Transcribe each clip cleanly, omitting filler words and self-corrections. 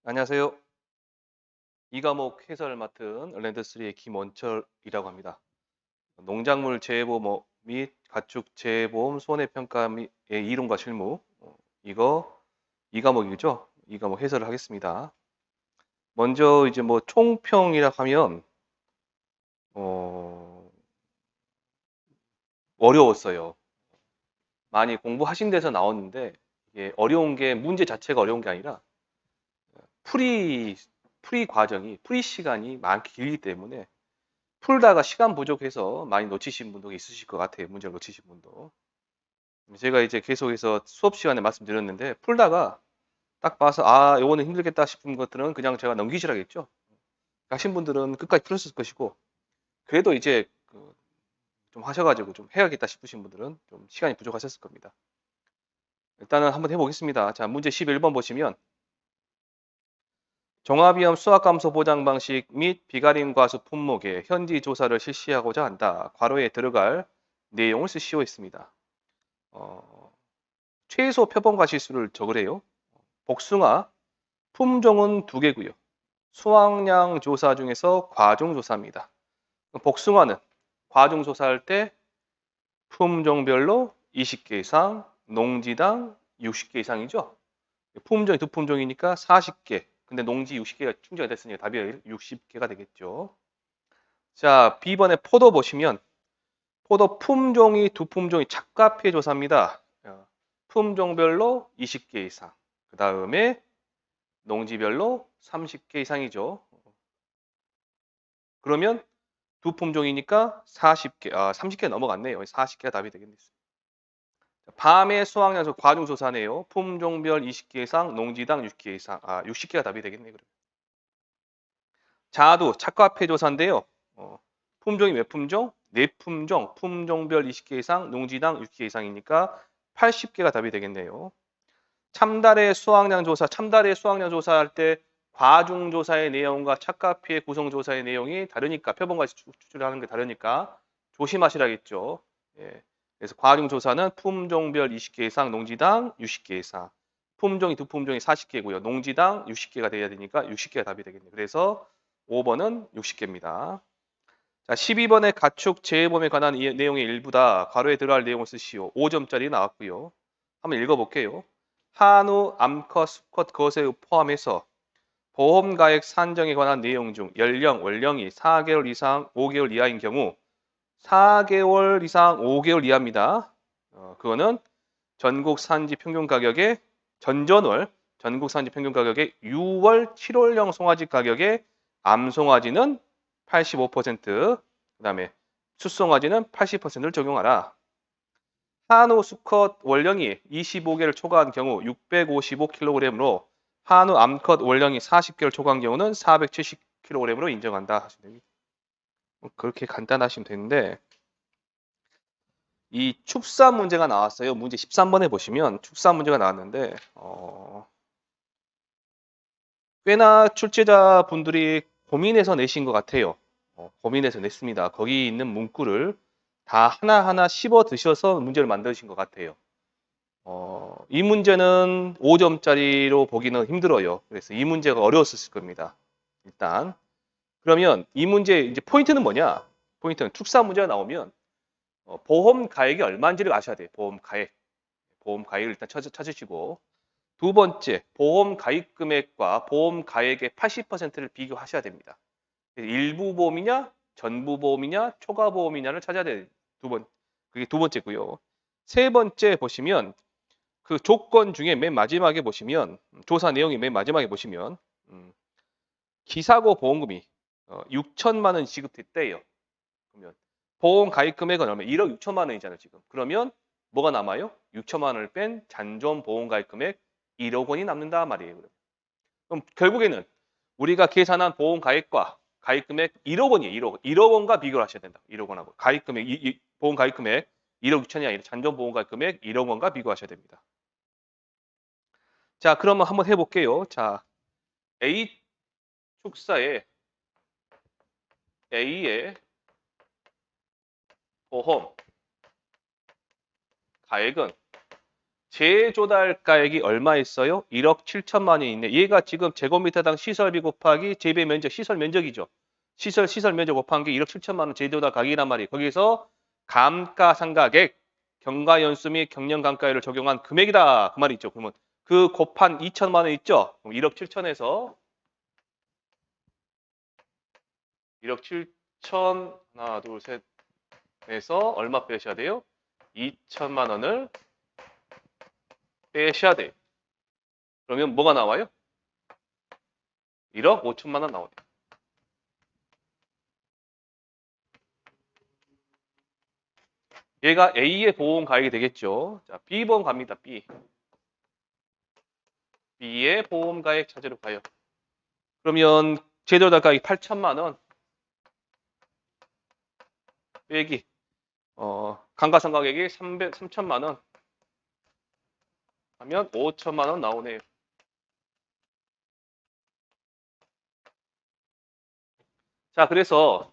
안녕하세요. 이 과목 해설을 맡은 랜드3의 김원철이라고 합니다. 농작물 재해보험 및 가축 재해보험 손해평가 및의 이론과 실무 이거 이 과목이죠. 이 과목 해설을 하겠습니다. 먼저 이제 뭐 총평이라 하면 어, 어려웠어요. 많이 공부하신 데서 나왔는데 이게 어려운 게 문제 자체가 어려운 게 아니라 풀이 풀이 시간이 많기 길기 때문에 풀다가 시간 부족해서 많이 놓치신 분도 있으실 것 같아요. 문제를 놓치신 분도. 제가 이제 계속해서 수업 시간에 말씀드렸는데 풀다가 딱 봐서 아, 요거는 힘들겠다 싶은 것들은 그냥 제가 넘기시라겠죠. 하신 분들은 끝까지 풀었을 것이고 그래도 이제 좀 하셔가지고 좀 해야겠다 싶으신 분들은 좀 시간이 부족하셨을 겁니다. 일단은 한번 해보겠습니다. 자, 문제 11번 보시면 종합위험 수학감소 보장 방식 및 비가림 과수 품목의 현지 조사를 실시하고자 한다. 괄호에 들어갈 내용을 쓰시오 있습니다. 최소 표본과 실수를 적으래요. 복숭아 품종은 2개고요. 수확량 조사 중에서 과종 조사입니다. 복숭아는 과종 조사할 때 품종별로 20개 이상, 농지당 60개 이상이죠. 품종이 두 품종이니까 40개. 근데 농지 60개가 충족이 됐으니까 답이 60개가 되겠죠. 자, B번에 포도 보시면 포도 품종이 두 품종이 착과피 조사입니다. 품종별로 20개 이상. 그 다음에 농지별로 30개 이상이죠. 그러면 두 품종이니까 40개, 30개 넘어갔네요. 40개가 답이 되겠네요. 밤의 수확량에서 과중조사네요. 품종별 20개 이상, 농지당 60개 이상, 60개가 답이 되겠네요. 그러면. 자두, 착과폐 조사인데요. 품종이 몇 품종? 네 품종, 품종별 20개 이상, 농지당 60개 이상이니까 80개가 답이 되겠네요. 참달의 수확량 조사, 참달의 수확량 조사할 때 과중 조사의 내용과 착과피의 구성 조사의 내용이 다르니까 표본과 추출하는 게 다르니까 조심하시라겠죠. 예. 그래서 과중 조사는 품종별 20개 이상, 농지당 60개 이상. 품종이 두 품종이 40개고요. 농지당 60개가 돼야 되니까 60개가 답이 되겠네요. 그래서 5번은 60개입니다. 자, 12번의 가축 재해보험에 관한 내용의 일부다. 괄호에 들어갈 내용을 쓰시오. 5점짜리 나왔고요. 한번 읽어볼게요. 한우, 암컷, 수컷, 거세 포함해서 보험가액 산정에 관한 내용 중 연령, 월령이 4개월 이상 5개월 이하인 경우 4개월 이상 5개월 이하입니다. 그거는 전국 산지 평균 가격의 전전월 전국 산지 평균 가격의 6월 7월령 송아지 가격의 암송아지는 85%, 그다음에 수송아지는 80%를 적용하라. 한우 수컷 월령이 25개를 초과한 경우 655kg으로 한우 암컷 월령이 40개를 초과한 경우는 470kg으로 인정한다. 그렇게 간단하시면 되는데 이 축산 문제가 나왔어요. 문제 13번에 보시면 축산 문제가 나왔는데 꽤나 출제자분들이 고민해서 내신 것 같아요. 고민해서 냈습니다. 거기 있는 문구를 다 하나하나 씹어 드셔서 문제를 만드신 것 같아요. 이 문제는 5점짜리로 보기는 힘들어요. 그래서 이 문제가 어려웠을 겁니다. 일단 그러면 이 문제 이제 포인트는 뭐냐? 포인트는 축산 문제가 나오면 보험 가액이 얼마인지를 아셔야 돼요. 보험 가액. 보험 가액을 일단 찾으시고 두 번째, 보험 가입 금액과 보험 가액의 80%를 비교하셔야 됩니다. 일부 보험이냐, 전부 보험이냐, 초과 보험이냐를 찾아야 돼요. 그게 두 번째고요. 세 번째 보시면 그 조건 중에 맨 마지막에 보시면 조사 내용이 맨 마지막에 보시면 기사고 보험금이 6천만 원 지급됐대요. 그러면 보험 가입 금액은 얼마? 1억 6천만 원이잖아요, 지금. 그러면 뭐가 남아요? 6천만 원을 뺀 잔존 보험 가입 금액 1억 원이 남는다 말이에요. 그럼 결국에는 우리가 계산한 보험 가입과 가입 금액 1억 원이에요. 1억 원. 1억 원과 비교를 하셔야 된다. 1억 원하고 가입 금액 보험 가입 금액 1억 6천이 아니라 잔존 보험 가입 금액 1억 원과 비교하셔야 됩니다. 자, 그러면 한번 해볼게요. 자, A 축사의 A의 보험 가액은 재조달가액이 얼마 있어요? 1억 7천만 원이 있네. 얘가 지금 제곱미터당 시설비 곱하기 재배 면적, 시설 면적이죠. 시설 면적 곱한 게 1억 7천만 원 재조달 가격이란 말이에요. 거기서 감가상각액, 경과연수 및 경영감가율을 적용한 금액이다. 그 말이 있죠. 그러면 그 곱한 2천만 원 있죠? 그럼 1억 7천에서 1억 7천 하나, 둘, 셋에서 얼마 빼셔야 돼요? 2천만 원을 빼셔야 돼요. 그러면 뭐가 나와요? 1억 5천만 원 나오네요. 얘가 A의 보험 가액이 되겠죠. 자, B번 갑니다. B의 보험 가액 찾으러 가요. 그러면 제조달 가액 8천만 원 빼기 감가상각액이 3천만 원 하면 5천만 원 나오네요. 자, 그래서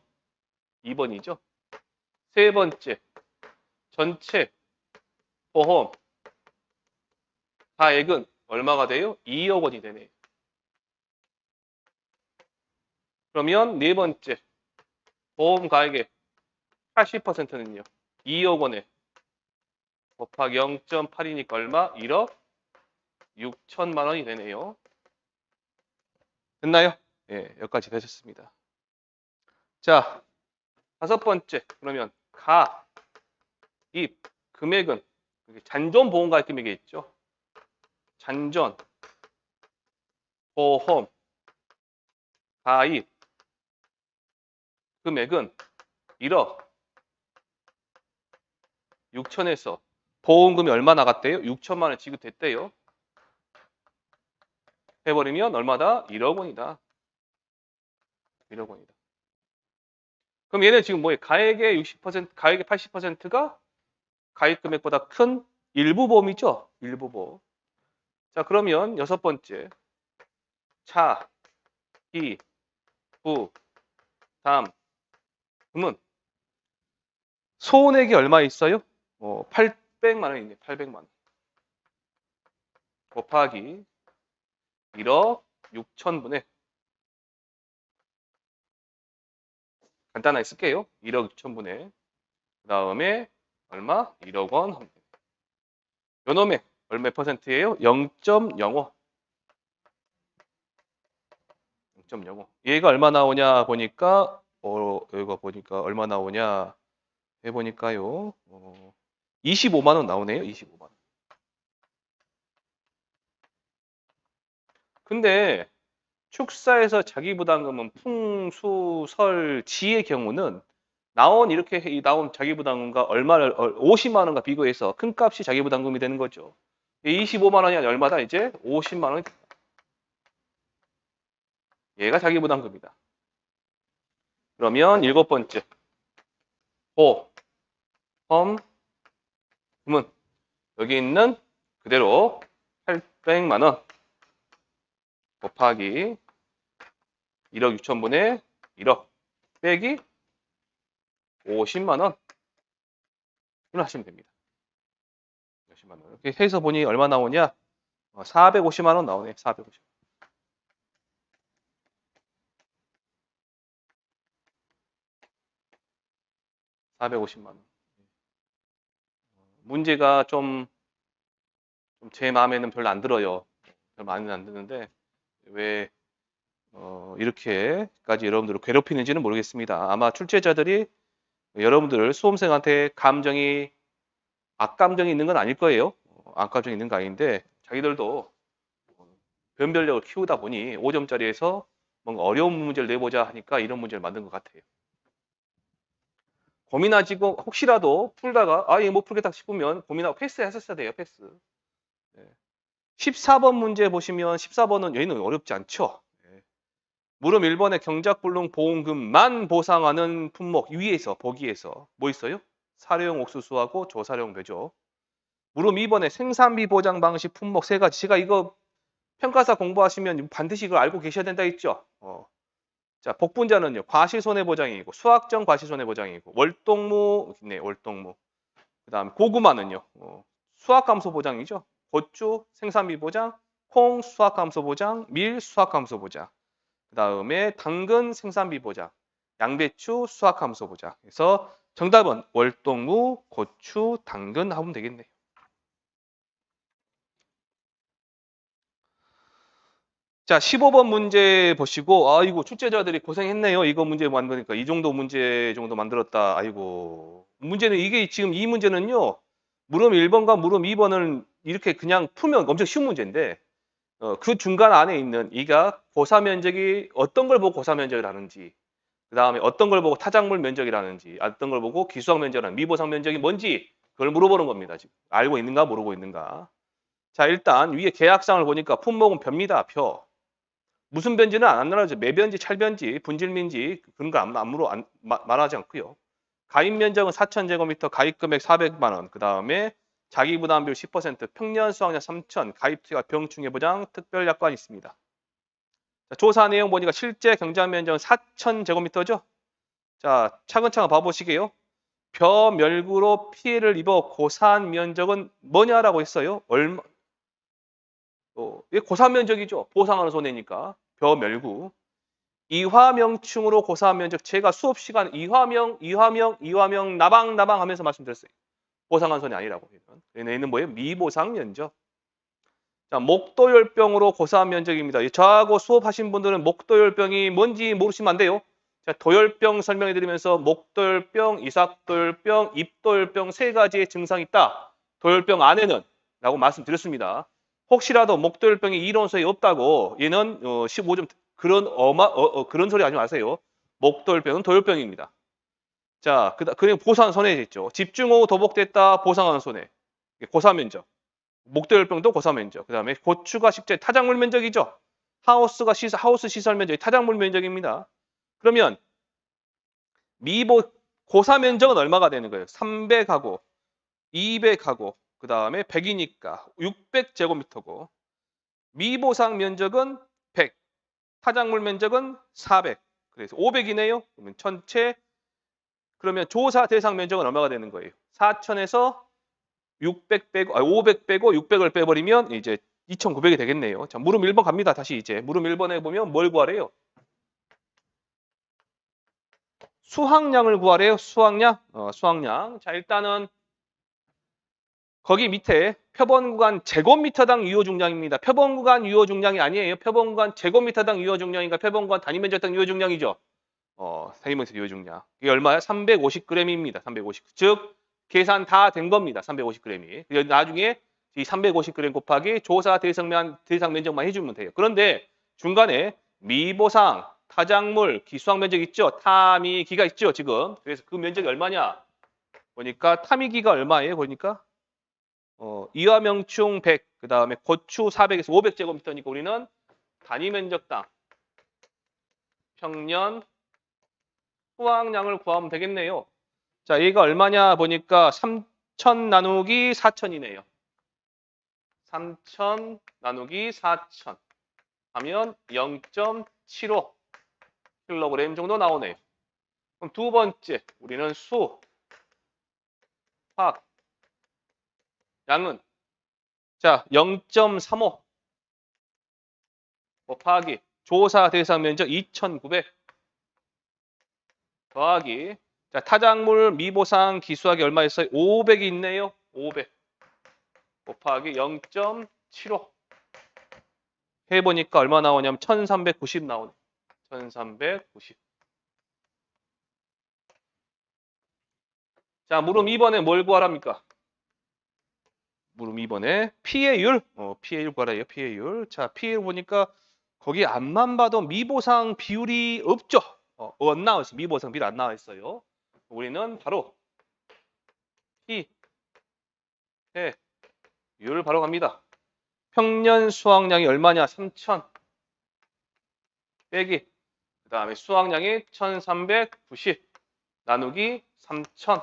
2번이죠. 세 번째, 전체 보험 가액은 얼마가 돼요? 2억 원이 되네요. 그러면 네 번째, 보험 가액의 80%는요. 2억 원에 곱하기 0.8이니까 얼마? 1억 6천만 원이 되네요. 됐나요? 예, 여기까지 되셨습니다. 자, 다섯 번째, 그러면 가입 금액은 잔존 보험 가입 금액이 있죠. 잔존 보험 가입 금액은 1억 6천에서 보험금이 얼마 나갔대요? 6천만 원 지급됐대요. 해버리면 얼마다? 1억 원이다. 1억 원이다. 그럼 얘는 지금 뭐예요? 가액의 60%, 가액의 80%가 가입 금액보다 큰 일부 보험이죠? 일부 보험. 자, 그러면 여섯 번째. 차, 기, 부, 담, 금은 소액이 얼마 있어요? 800만 원 있네. 800만 원. 곱하기 1억 6천분의 간단하게 쓸게요. 1억 6천분의 그 다음에 얼마? 1억 원. 요 놈의 얼마 퍼센트예요? 0.05. 0.05. 얘가 얼마 나오냐 보니까 이거 보니까 얼마 나오냐 해보니까요. 25만 원 나오네요. 25만 원. 근데 축사에서 자기부담금은 풍수, 설, 지의 경우는 이렇게 나온 자기부담금과 얼마를 50만 원과 비교해서 큰 값이 자기부담금이 되는 거죠. 25만 원이 아니라 얼마다 이제 50만 원이 된다. 얘가 자기부담금이다. 그러면 일곱 번째 보험 금은 여기 있는 그대로 800만 원 곱하기 1억 6천분의 1억 빼기 50만 원 이걸 하시면 됩니다. 50만 원. 이렇게 해서 보니 얼마 나오냐? 450만 원 나오네. 450. 문제가 좀 제 마음에는 별로 안 들어요. 별로 마음에 안 드는데 왜 이렇게까지 여러분들을 괴롭히는지는 모르겠습니다. 아마 출제자들이 여러분들 수험생한테 악감정이 있는 건 아닐 거예요. 악감정이 있는 거 아닌데 자기들도 변별력을 키우다 보니 5점짜리에서 뭔가 어려운 문제를 내보자 하니까 이런 문제를 만든 것 같아요. 고민하시고 혹시라도 풀다가 이거 못 풀겠다 싶으면 고민하고 패스하셨어야 돼요. 패스. 14번 문제 보시면 14번은 얘는 어렵지 않죠. 물음 1번의 경작불능 보험금만 보상하는 품목 위에서 보기에서 뭐 있어요? 사료용 옥수수하고 조사료용 배죠. 물음 2번의 생산비 보장 방식 품목 세 가지. 제가 이거 평가사 공부하시면 반드시 이걸 알고 계셔야 된다 했죠. 자, 복분자는요. 과실손해보장이고 수학적 과실손해보장이고 월동무 있네. 월동무. 그다음 고구마는요. 수학감소보장이죠. 고추 생산비 보장, 콩 수확감소 보장, 밀 수확감소 보장. 그다음에 당근 생산비 보장, 양배추 수확감소 보장. 그래서 정답은 월동무, 고추, 당근 하면 되겠네요. 자, 15번 문제 보시고 아이고 출제자들이 고생했네요. 이거 문제 만드니까 이 정도 문제 정도 만들었다. 아이고. 문제는 이게 지금 이 문제는요. 물음 1번과 물음 2번은 이렇게 그냥 풀면 엄청 쉬운 문제인데 그 중간 안에 있는 이가 고사 면적이 어떤 걸 보고 고사 면적을 하는지 그다음에 어떤 걸 보고 타작물 면적이라는지 어떤 걸 보고 기수학 면적이라는 미보상 면적이 뭔지 그걸 물어보는 겁니다. 지금 알고 있는가 모르고 있는가. 자, 일단 위에 계약상을 보니까 품목은 벼입니다. 벼. 무슨 변지는 안 나눠져. 매변지, 찰변지, 분질민지 그런 거 아무로 말하지 않고요. 가입 면적은 4,000제곱미터, 가입 금액 400만 원. 그다음에 자기 부담 비율 10%, 평년 수확량 3,000, 가입 투자 병충해 보장 특별 약관이 있습니다. 자, 조사 내용 보니까 실제 경작 면적은 4,000제곱미터죠. 자, 차근차근 봐보시게요. 벼 멸구로 피해를 입어 고산 면적은 뭐냐라고 했어요. 얼마? 이게 고산 면적이죠. 보상하는 손해니까. 벼 멸구. 이화명충으로 고사한 면적 제가 수업 시간 이화명 나방 하면서 말씀드렸어요. 보상한 손이 아니라고. 얘는 뭐예요? 미보상 면적. 자, 목도열병으로 고사한 면적입니다. 저하고 수업하신 분들은 목도열병이 뭔지 모르시면 안 돼요. 자, 도열병 설명해 드리면서 목도열병, 이삭도열병, 입도열병 세 가지의 증상이 있다. 도열병 안에는 라고 말씀드렸습니다. 혹시라도 목도열병이 이론서에 없다고 얘는 15점 그런 그런 소리 하지 마세요. 목도열병은 도열병입니다. 자, 그냥 보상 손해겠죠. 집중호우 도복됐다 보상하는 손해. 고사 면적. 목도열병도 고사 면적. 그다음에 고추가 식재 타작물 면적이죠. 하우스 시설 면적이 타작물 면적입니다. 그러면 고사 면적은 얼마가 되는 거예요? 300하고 200하고 그다음에 100이니까 600제곱미터고 미보상 면적은 100, 타작물 면적은 400. 그래서 500이네요. 그러면 전체 그러면 조사 대상 면적은 얼마가 되는 거예요? 4,000에서 600 빼고 500 빼고 600을 빼버리면 이제 2,900이 되겠네요. 자, 물음 1번 갑니다. 다시 이제 물음 1번에 보면 뭘 구하래요? 수확량을 구하래요. 수확량. 수확량. 자, 일단은 거기 밑에 표본 구간 제곱미터당 유효 중량입니다. 표본 구간 유효 중량이 아니에요. 표본 구간 제곱미터당 유효 중량이니까 표본 구간 단위 면적당 유효 중량이죠. 단위 면적 유효 중량. 이게 얼마야? 350g입니다. 350. 즉 계산 다 된 겁니다. 350g이. 나중에 이 350g 곱하기 조사 대상 면적만 해주면 돼요. 그런데 중간에 미보상, 타작물, 기수학 면적 있죠? 타미기가 있죠, 지금. 그래서 그 면적이 얼마냐? 보니까 타미기가 얼마예요? 보니까 이화명충 100, 그 다음에 고추 400에서 500제곱미터니까 우리는 단위 면적당 평년 수확량을 구하면 되겠네요. 자, 얘가 얼마냐 보니까 3,000 나누기 4,000이네요. 3,000 나누기 4,000 하면 0.75 킬로그램 정도 나오네요. 그럼 두 번째 우리는 수확 양은 자 0.35 곱하기 조사 대상 면적 2,900 더하기 자 타작물 미보상 기수학이 얼마 있어요? 500이 있네요. 500 곱하기 0.75 해보니까 얼마 나오냐면 1390 나오네. 1390. 자, 물음 2번에 뭘 구하랍니까? 물음 2번에 피해율. 피해율 구하래요. 피해율. 자, 피해율 보니까 거기 앞만 봐도 미보상 비율이 없죠. 안 나와 있어. 미보상 비율 안 나와 있어요. 우리는 바로 피해율 바로 갑니다. 평년 수확량이 얼마냐? 3,000 빼기 그 다음에 수확량이 1390 나누기 3,000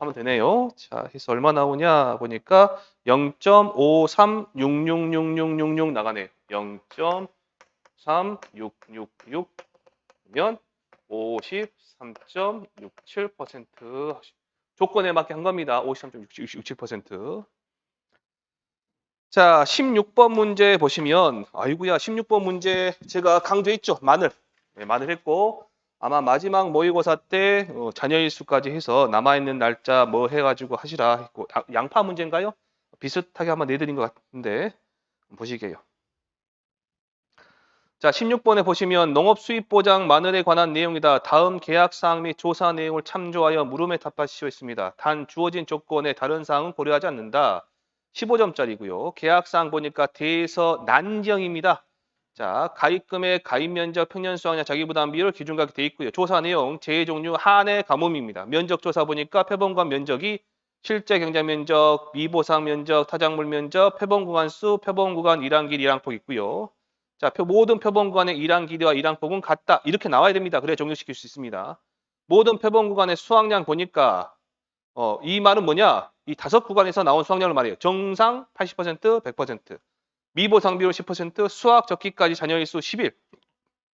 하면 되네요. 자, 해서 얼마 나오냐 보니까 0.53666666 나가네요. 0.3666면 53.67% 조건에 맞게 한 겁니다. 53.67%. 자, 16번 문제 보시면 아이고야 16번 문제 제가 강조했죠. 마늘. 네, 마늘 했고 아마 마지막 모의고사 때 자녀일 수까지 해서 남아있는 날짜 뭐 해가지고 하시라 했고 양파 문제인가요? 비슷하게 한번 내드린 것 같은데 보시게요. 자, 16번에 보시면 농업 수입 보장 마늘에 관한 내용이다. 다음 계약 사항 및 조사 내용을 참조하여 물음에 답하시오 했습니다. 단 주어진 조건에 다른 사항은 고려하지 않는다. 15점짜리고요. 계약 사항 보니까 대서 난정입니다. 자, 가입금액, 가입 면적, 평년 수확량, 자기부담 비율 기준가격 돼 있고요. 조사 내용, 재해 종류, 한해 가뭄입니다. 면적 조사 보니까 표본관 면적이 실제 경작 면적, 미보상 면적, 타작물 면적, 표본 구간 수, 표본 구간 일항길, 일항폭 있고요. 자, 모든 표본 구간의 일항 길이와 일항폭은 같다. 이렇게 나와야 됩니다. 그래야 적용시킬 수 있습니다. 모든 표본 구간의 수확량 보니까 이 말은 뭐냐? 이 5구간에서 나온 수확량을 말해요. 정상 80%, 100%, 미보상 비율 10%, 수확 적기까지 자녀일수 10일,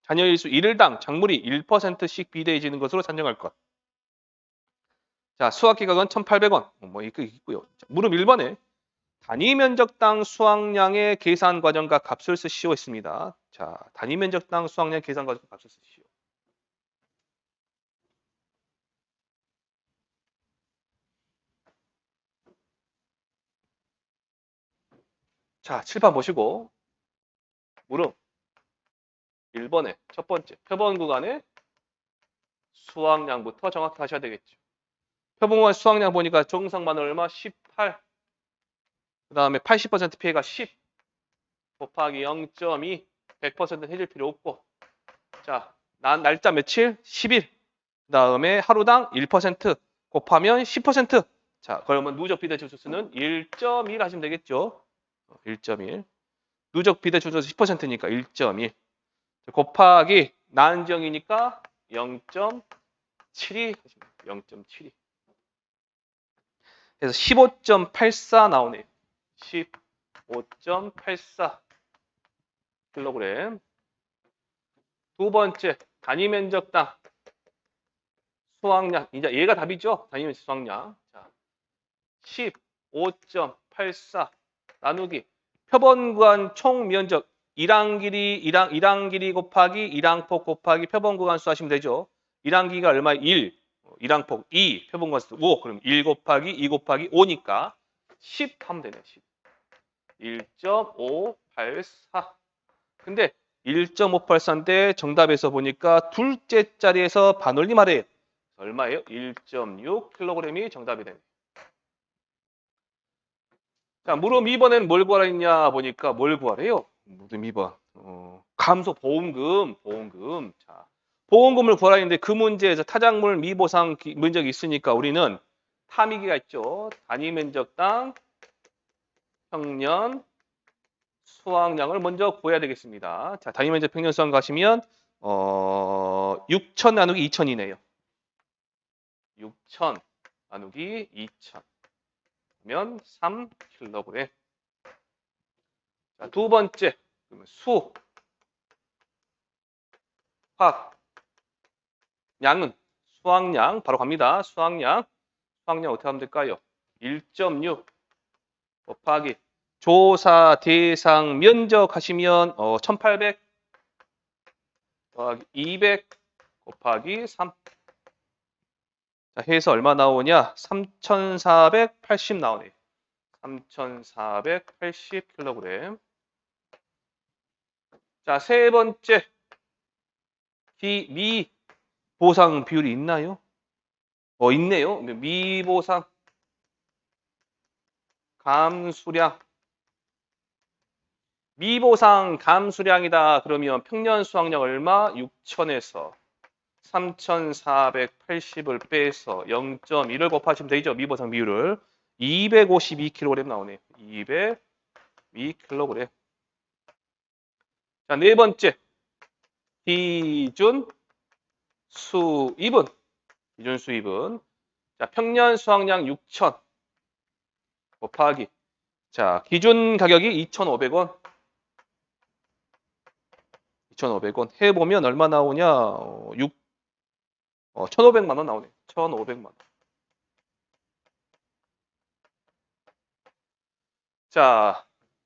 자녀일수 1일당 작물이 1%씩 비대해지는 것으로 산정할 것. 자, 수확 기각은 1,800원. 뭐 이거 있고요. 자, 물음 1번에 단위 면적당 수확량의 계산 과정과 값을 쓰시오 했습니다. 자, 단위 면적당 수확량 계산 과정과 값을 쓰시오. 자, 칠판 보시고 물음 1번에 첫 번째 표본 구간의 수확량부터 정확히 하셔야 되겠죠. 표본 구간 수확량 보니까 정상만 얼마? 18. 그 다음에 80% 피해가 10 곱하기 0.2 100% 해줄 필요 없고 자, 날짜 며칠? 10일 그 다음에 하루당 1% 곱하면 10%. 자, 그러면 누적 비대칭 수는 1.1 하시면 되겠죠. 1.1. 누적 비대칭 수는 10%니까 1.1. 곱하기 난정이니까 0.72. 0.72. 그래서 15.84 나오네요. 15.84 킬로그램. 두 번째 단위 면적당 수확량. 이제 얘가 답이죠. 단위 면적 수확량. 자, 15.84 나누기 표본 구간 총 면적 일항 길이 곱하기 일항폭 곱하기 표본 구간 수 하시면 되죠. 일항 길이가 얼마? 1. 일항폭 2. 표본 구간 수 5. 그럼 1 곱하기 2 곱하기 5니까 10 하면 되네. 10. 1.584. 근데 1.584인데 정답에서 보니까 둘째 자리에서 반올림 하래요. 얼마예요? 1.6kg이 정답이 됩니다. 자, 물음 2번에는 뭘 구하라 했냐 보니까 뭘 구하래요? 물음 2번. 감소 보험금. 자, 보험금을 구하라 했는데 그 문제에서 타작물 미보상 면적이 있으니까 우리는 타미기가 있죠. 단위 면적당 평년 수확량을 먼저 구해야 되겠습니다. 자, 단위 면적 평년 수확 가시면 6천 나누기 2천이네요. 6천 나누기 2천 면 3kg. 자, 두 번째 수확량은 수확량 바로 갑니다. 수확량 어떻게 하면 될까요? 1.6 곱하기 조사 대상 면적 하시면 1800 곱하기 200 곱하기 3. 자, 해서 얼마 나오냐? 3480 나오네요. 3480kg. 자, 세 번째 미보상 비율이 있나요? 있네요. 미보상 감수량. 미보상 감수량이다. 그러면 평년 수확량 얼마? 6천에서 3480을 빼서 0.1을 곱하시면 되죠. 미보상 비율을. 252kg 나오네요. 202kg. 자, 네 번째. 기준 수입은 자, 평년 수확량 6천 곱하기 자, 기준 가격이 2,500원. 2,500원 해 보면 얼마 나오냐? 1,500만 원 나오네. 1,500만 원. 자,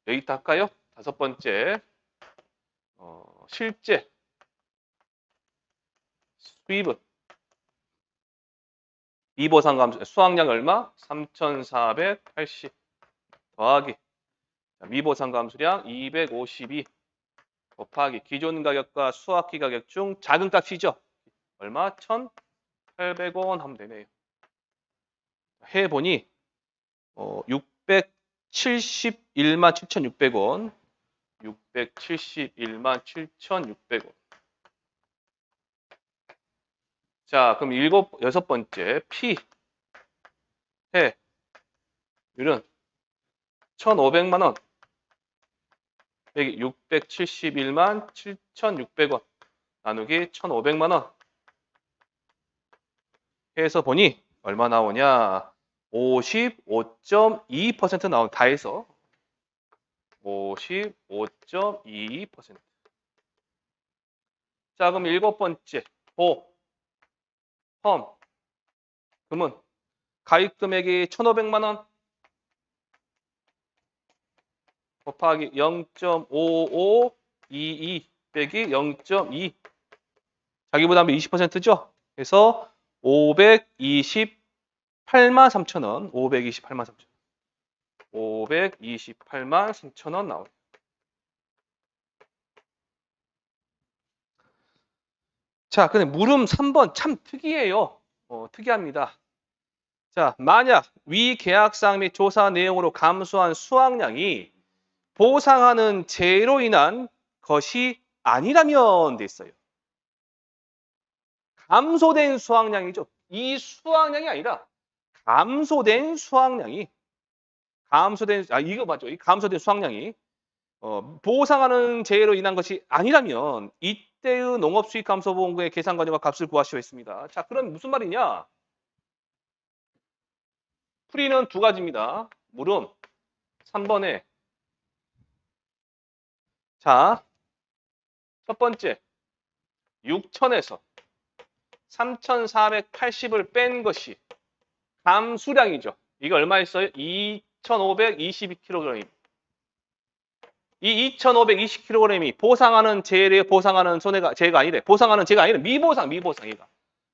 여기부터 할까요? 다섯 번째. 실제 수입은 미보상감수 수확량 얼마? 3,480 더하기 미보상감수량 252 곱하기 기존 가격과 수확기 가격 중 작은 값이죠. 얼마? 1,800원 하면 되네요. 해보니 671만 7,600원 671만 7,600원. 자, 그럼 여섯 번째 P 해율은 1,500만 원 여기 671만 7,600원 나누기 1,500만 원 해서 보니 얼마 나오냐? 55.22% 나온 다 해서 55.22%. 자, 그럼 일곱 번째 펌 금은 가입 금액이 1,500만 원 곱하기 0.5522 빼기 0.2 자기보다 20%죠? 그래서 528만 3천원 528만 3천원 528만 3천원 나옵니다. 자, 근데 물음 3번 참 특이해요. 특이합니다. 자, 만약 위 계약상 및 조사 내용으로 감소한 수확량이 보상하는 재해로 인한 것이 아니라면 돼 있어요. 감소된 수확량이죠. 이 수확량이 아니라 감소된 수확량이 이거 맞죠? 이 감소된 수확량이 보상하는 재해로 인한 것이 아니라면 이때의 농업수익 감소 보험금의 계산 과정과 값을 구하시오 했습니다. 자, 그럼 무슨 말이냐? 풀이는 두 가지입니다. 물음 3번에 자, 첫 번째 6,000에서 3,480을 뺀 것이 감수량이죠. 이게 얼마였어요? 2,522kg. 이 2,520kg이 보상하는 재해에 보상하는 재해가 아니래. 보상하는 재해가 아니래. 미보상 얘가.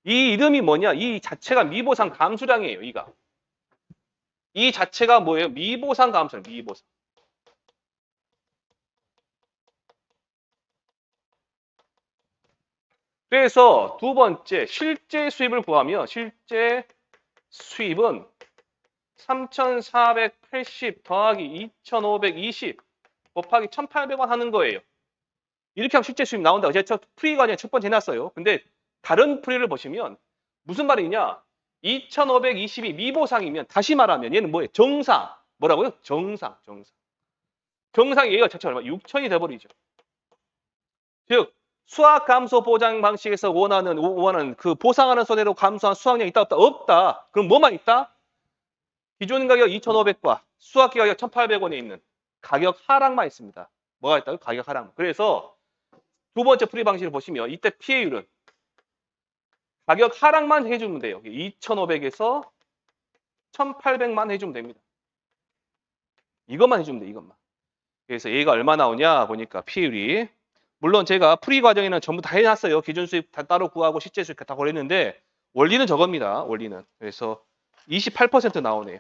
이 이름이 뭐냐? 이 자체가 미보상 감수량이에요. 이 자체가 뭐예요? 미보상 감수량. 미보상. 그래서 두 번째 실제 수입을 구하면 실제 수입은 3,480 더하기 2,520 곱하기 1,800원 하는 거예요. 이렇게 하면 실제 수입 나온다고. 제가 풀이 과정에 첫 번째 해놨어요. 근데 다른 풀이를 보시면 무슨 말이냐? 2,520이 미보상이면 다시 말하면 얘는 뭐예요? 정상. 뭐라고요? 정상. 정상이 얘가 자체가 얼마? 6,000이 돼버리죠. 즉 수확 감소 보장 방식에서 원하는 그 보상하는 손해로 감소한 수확량이 있다 없다? 없다. 그럼 뭐만 있다? 기존 가격 2,500과 수확기 가격 1,800원에 있는 가격 하락만 있습니다. 뭐가 있다고? 가격 하락. 그래서 두 번째 풀이 방식을 보시면 이때 피해율은 가격 하락만 해주면 돼요. 2,500에서 1,800만 해주면 됩니다. 이것만 해주면 돼, 이것만. 그래서 얘가 얼마 나오냐 보니까 피해율이 물론 제가 풀이 과정에는 전부 다 해놨어요. 기준 수입 다 따로 구하고 실제 수입 다 고랬는데 원리는 저겁니다. 원리는. 그래서 28% 나오네요.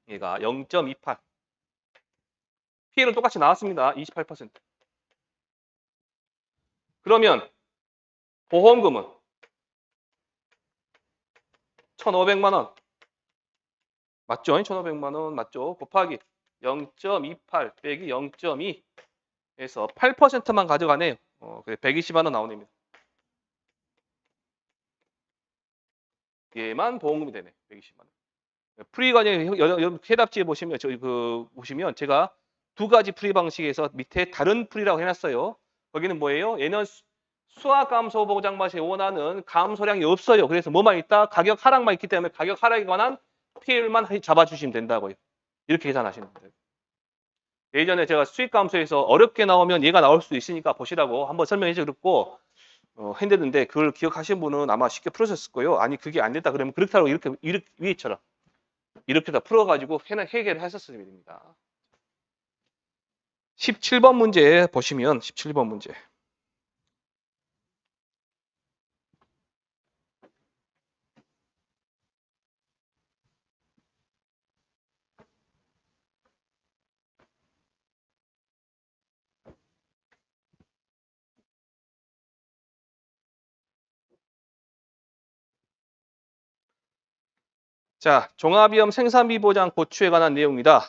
얘가 0.28. 피해는 똑같이 나왔습니다. 28%. 그러면 보험금은 1,500만 원. 맞죠? 1,500만 원 맞죠? 곱하기 0.28 빼기 0.2 해서 8%만 가져가네요. 120만 원 나오네요. 얘만 보험금이 되네. 120만 원. 풀이 과정에 해답지에 보시면 보시면 제가 두 가지 풀이 방식에서 밑에 다른 풀이라고 해놨어요. 거기는 뭐예요? 얘는 수확 감소 보장 방식에 원하는 감소량이 없어요. 그래서 뭐만 있다? 가격 하락만 있기 때문에 가격 하락에 관한 피해율만 잡아주시면 된다고요. 이렇게 계산하시면 돼요. 예전에 제가 수익 감소에서 어렵게 나오면 얘가 나올 수도 있으니까 보시라고 한번 설명해 드렸고 했는데 그걸 기억하신 분은 아마 쉽게 풀으셨을 거예요. 아니 그게 안 됐다 그러면 그렇다고 이렇게 위에처럼 이렇게 다 풀어가지고 해결을 했었어야 됩니다. 17번 문제 보시면 17번 문제. 자, 종합위험 생산비 보장 고추에 관한 내용이다.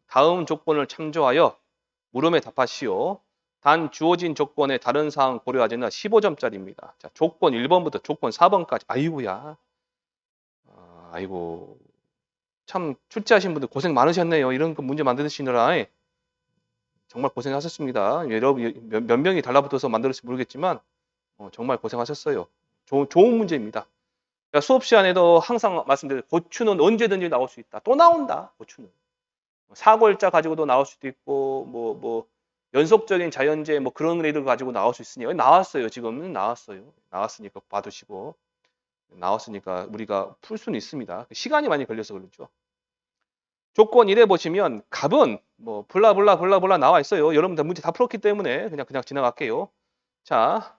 다음 조건을 참조하여 물음에 답하시오. 단 주어진 조건의 다른 사항 고려하지는 15점짜리입니다. 자, 조건 1번부터 조건 4번까지. 아이고야. 아이고. 참 출제하신 분들 고생 많으셨네요. 이런 거 문제 만드시느라 정말 고생하셨습니다. 여러분 몇 명이 달라붙어서 만들었을지 모르겠지만 정말 고생하셨어요. 좋은 문제입니다. 그러니까 수업 시간에도 항상 말씀드려요. 고추는 언제든지 나올 수 있다. 또 나온다. 고추는. 사골자 가지고도 나올 수도 있고 뭐 연속적인 자연재해 뭐 그런 애들 가지고 나올 수 있으니 나왔어요. 지금은 나왔어요. 나왔으니까 봐두시고 나왔으니까 우리가 풀 수는 있습니다. 시간이 많이 걸려서 그렇죠. 조건 1에 보시면 값은 뭐 블라블라 나와 있어요. 여러분들 문제 다 풀었기 때문에 그냥 지나갈게요. 자,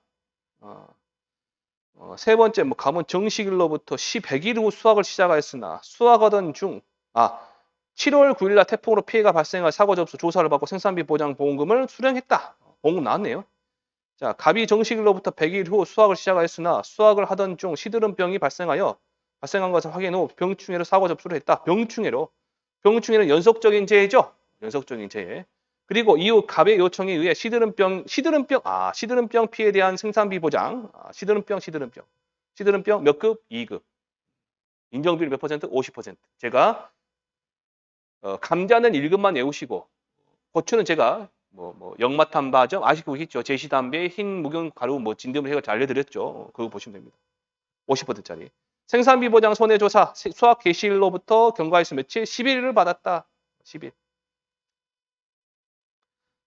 세 번째 뭐 값은 정식일로부터 100일 후 수확을 시작하였으나 수확하던 중 7월 9일 날 태풍으로 피해가 발생할 사고 접수 조사를 받고 생산비 보장 보험금을 수령했다. 보험금 나왔네요. 자, 갑이 정식일로부터 100일 후 수확을 시작하였으나 수확을 하던 중 시드름병이 발생한 것을 확인 후 병충해로 사고 접수를 했다. 병충해는 연속적인 재해죠. 연속적인 재해. 그리고 이후 갑의 요청에 의해 시드름병 피해에 대한 생산비 보장. 시드름병 몇 급? 2급. 인정비율 몇 퍼센트? 50%. 제가 감자는 1급만 외우시고 고추는 제가 역마탄 바점 아시고 있죠? 제시담배, 흰 묵용 가루 진드물 해가 알려드렸죠. 그거 보시면 됩니다. 50%짜리. 생산비 보장 손해조사 수확 개시일로부터 경과일수 며칠? 10일을 받았다. 10일.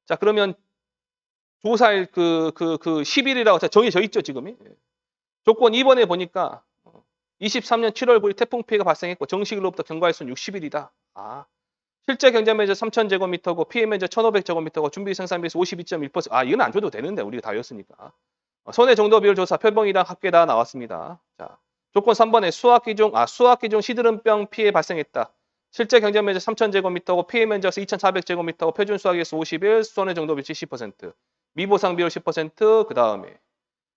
자, 그러면 조사일 그 10일이라고 정해져 있죠, 지금이. 조건 2번에 보니까 23년 7월 9일 태풍 피해가 발생했고 정식일로부터 경과일수는 60일이다. 실제 경제 면적 3,000제곱미터고 피해 면적 1,500제곱미터고 준비 생산비에서 52.1%. 이건 안 줘도 되는데 우리가 다 외웠으니까. 손해 정도 비율 조사 표본이랑 합계다 나왔습니다. 자, 조건 3번에 수확기 중 시드름병 피해 발생했다. 실제 경제 면적 3,000제곱미터고 피해 면적 2,400제곱미터고 표준 수확에서 50일, 손해 정도 비율 70%, 미보상 비율 10%, 그 다음에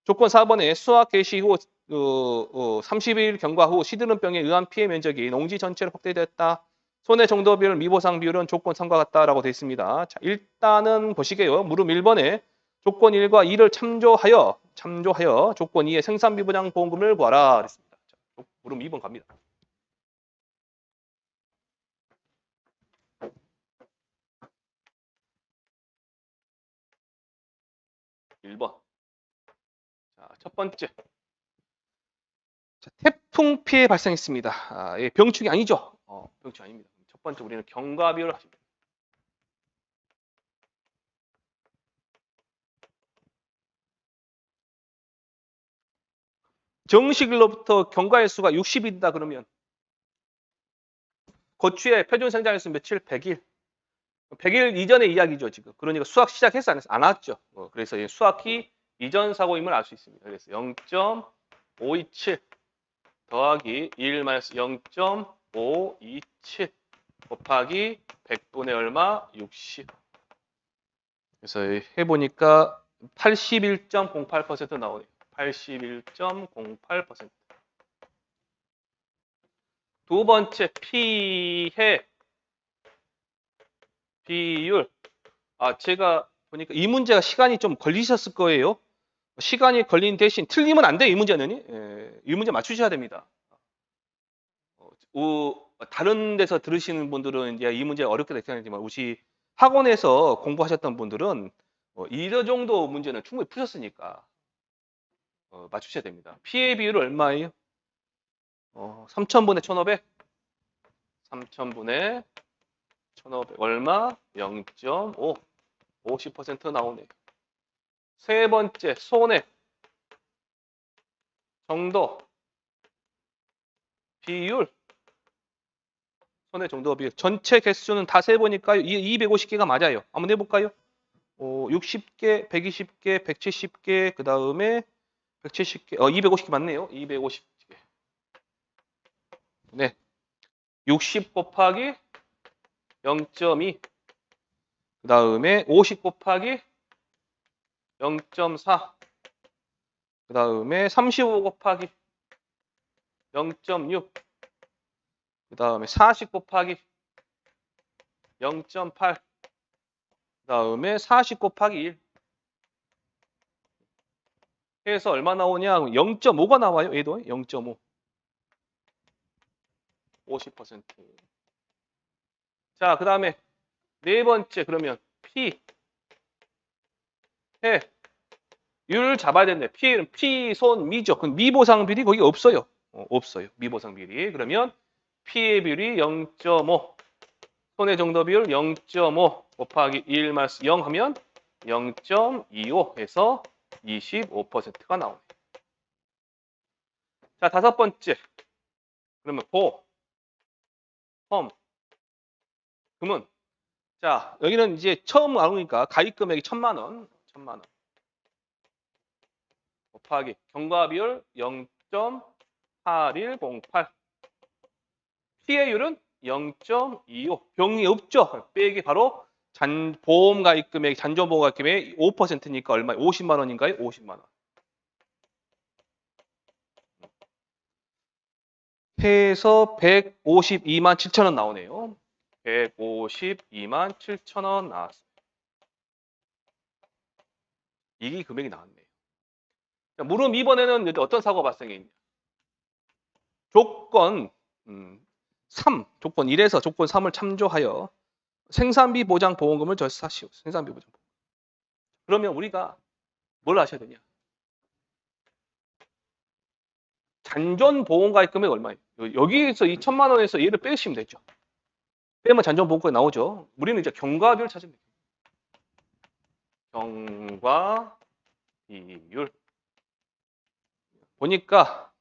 조건 4번에 수확 개시 후 30일 경과 후 시드름병에 의한 피해 면적이 농지 전체로 확대됐다. 손해 정도 비율, 미보상 비율은 조건 3과 같다라고 되어 있습니다. 자, 일단은 보시게요. 물음 1번에 조건 1과 2를 참조하여 조건 2의 생산비 보장 보험금을 구하라 그랬습니다. 자, 물음 2번 갑니다. 1번. 자, 첫 번째. 자, 태풍 피해 발생했습니다. 병충이 아니죠? 병충 아닙니다. 첫 번째 우리는 경과비율을 하십니다. 정식일로부터 경과일수가 60일이다 그러면 고추의 표준 생장일수 며칠? 100일. 100일 이전의 이야기죠, 지금. 그러니까 수학 시작했어, 안 했어? 안 왔죠. 그래서 수학기 이전 사고임을 알 수 있습니다. 그래서 0.527 더하기 1 마이너스 0.527 곱하기 100분의 얼마? 60. 그래서 해보니까 81.08% 나오네요. 81.08%. 두 번째 피해 비율. 제가 보니까 이 문제가 시간이 좀 걸리셨을 거예요. 시간이 걸린 대신 틀리면 안 돼, 이 문제는. 이 문제 맞추셔야 됩니다. 다른 데서 들으시는 분들은 이제 이 문제 어렵게 느끼지만 우리 학원에서 공부하셨던 분들은 이 정도 문제는 충분히 푸셨으니까 맞추셔야 됩니다. 피해 비율은 얼마예요? 3,000분의 1,500? 3,000분의 1,500 얼마? 0.5 50% 나오네. 세 번째 손해 정도 비율 손해 정도 비율. 전체 개수는 다 세보니까 250개가 맞아요. 한번 해볼까요? 60개, 120개, 170개, 그 다음에 170개, 250개 맞네요. 250개. 네. 60 곱하기 0.2. 그 다음에 50 곱하기 0.4. 그 다음에 35 곱하기 0.6. 그 다음에 40 곱하기 0.8. 그 다음에 40 곱하기 1. 해서 얼마 나오냐? 0.5가 나와요. 얘도 0.5. 50%. 자, 그 다음에 네 번째 그러면 P, 해, 율 잡아야 되는데 P는 P, 손, 미죠. 그럼 미보상 비리 거기 없어요. 없어요. 미보상 비리. 그러면 P의 비율이 0.5, 손해 정도 비율 0.5 곱하기 1 마이너스 0 하면 0.25 해서 25%가 나오네. 자, 다섯 번째. 그러면 보, 험, 금은. 자, 여기는 이제 처음 나오니까 가입 금액이 1,000만 원. 1,000만 원. 곱하기 경과 비율 0.8108. 피해율은 0.25. 병이 없죠. 빼기 바로 보험 가입 금액, 잔존 보험 가입 금액 5%니까 얼마? 50만 원인가요? 50만 원. 해서 152만 7천 원 나오네요. 152만 7천 원 나왔어요. 이게 금액이 나왔네요. 자, 물음 2번에는 어떤 사고가 발생했냐? 조건 3, 조건 1에서 조건 3을 참조하여 생산비 보장 보험금을 절사하시오. 생산비 보장 보험. 그러면 우리가 뭘 아셔야 되냐? 잔존 보험 가입 금액 얼마예요? 여기에서 2천만 원에서 얘를 빼시면 되죠. 빼면 잔존 보험금이 나오죠. 우리는 이제 경과비율 찾으면 돼요. 경과 비율. 보니까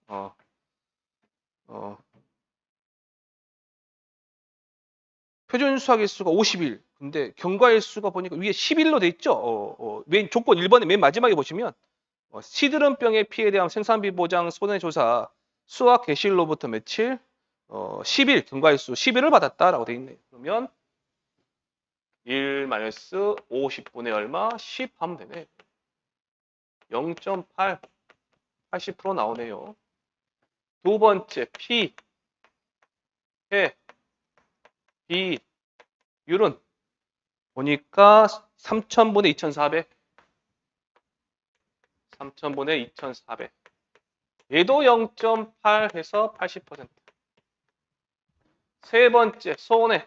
표준 수학 일수가 50일. 근데 경과 일수가 보니까 위에 10일로 돼 있죠. 맨 조건 1번의 맨 마지막에 보시면 시드름병의 피해에 대한 생산비 보장 손해조사 수학 개시일로부터 며칠 10일 경과일수 10일을 받았다라고 돼 있네요. 그러면 1-50분의 얼마? 10 하면 되네. 0.8 80% 나오네요. 두 번째 P 해 B 율은 보니까 3,000분의 2,400 3,000분의 2,400 얘도 0.8 해서 80%. 세 번째 손해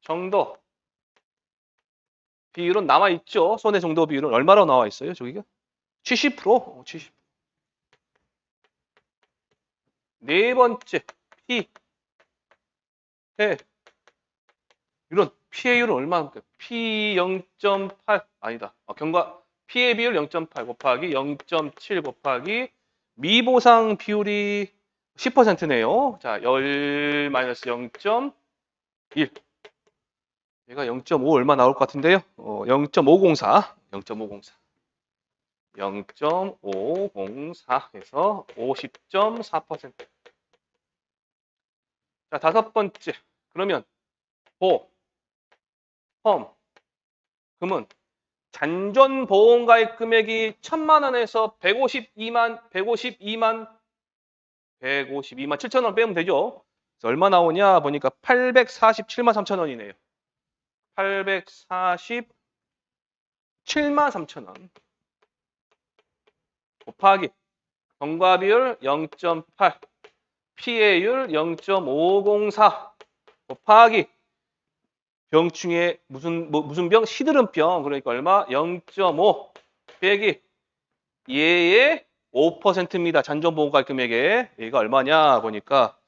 정도 비율은 남아 있죠. 손해 정도 비율은 얼마로 나와 있어요? 저기가 70%. 70%. 네 번째 P 해 율은 피해율은 얼마입니까? P 0.8 아니다. 경과 피해 비율 0.8 곱하기 0.7 곱하기 미보상 비율이 10%네요. 자, 10-0.1. 얘가 0.5 얼마 나올 것 같은데요. 0.504. 0.504. 0.504 해서 50.4%. 자, 다섯 번째. 그러면 험, 금은 잔존 보험 가입 금액이 1,000만 원에서 152만 7천 원 빼면 되죠. 그래서 얼마 나오냐 보니까 847만 3천 원이네요. 847만 3천 원 곱하기 경과 비율 0.8 피해율 0.504 곱하기 병충해 무슨 병? 시드름병. 그러니까 얼마? 0.5 빼기 얘의 5%입니다. 잔존보험가입 금액에. 얘가 얼마냐 보니까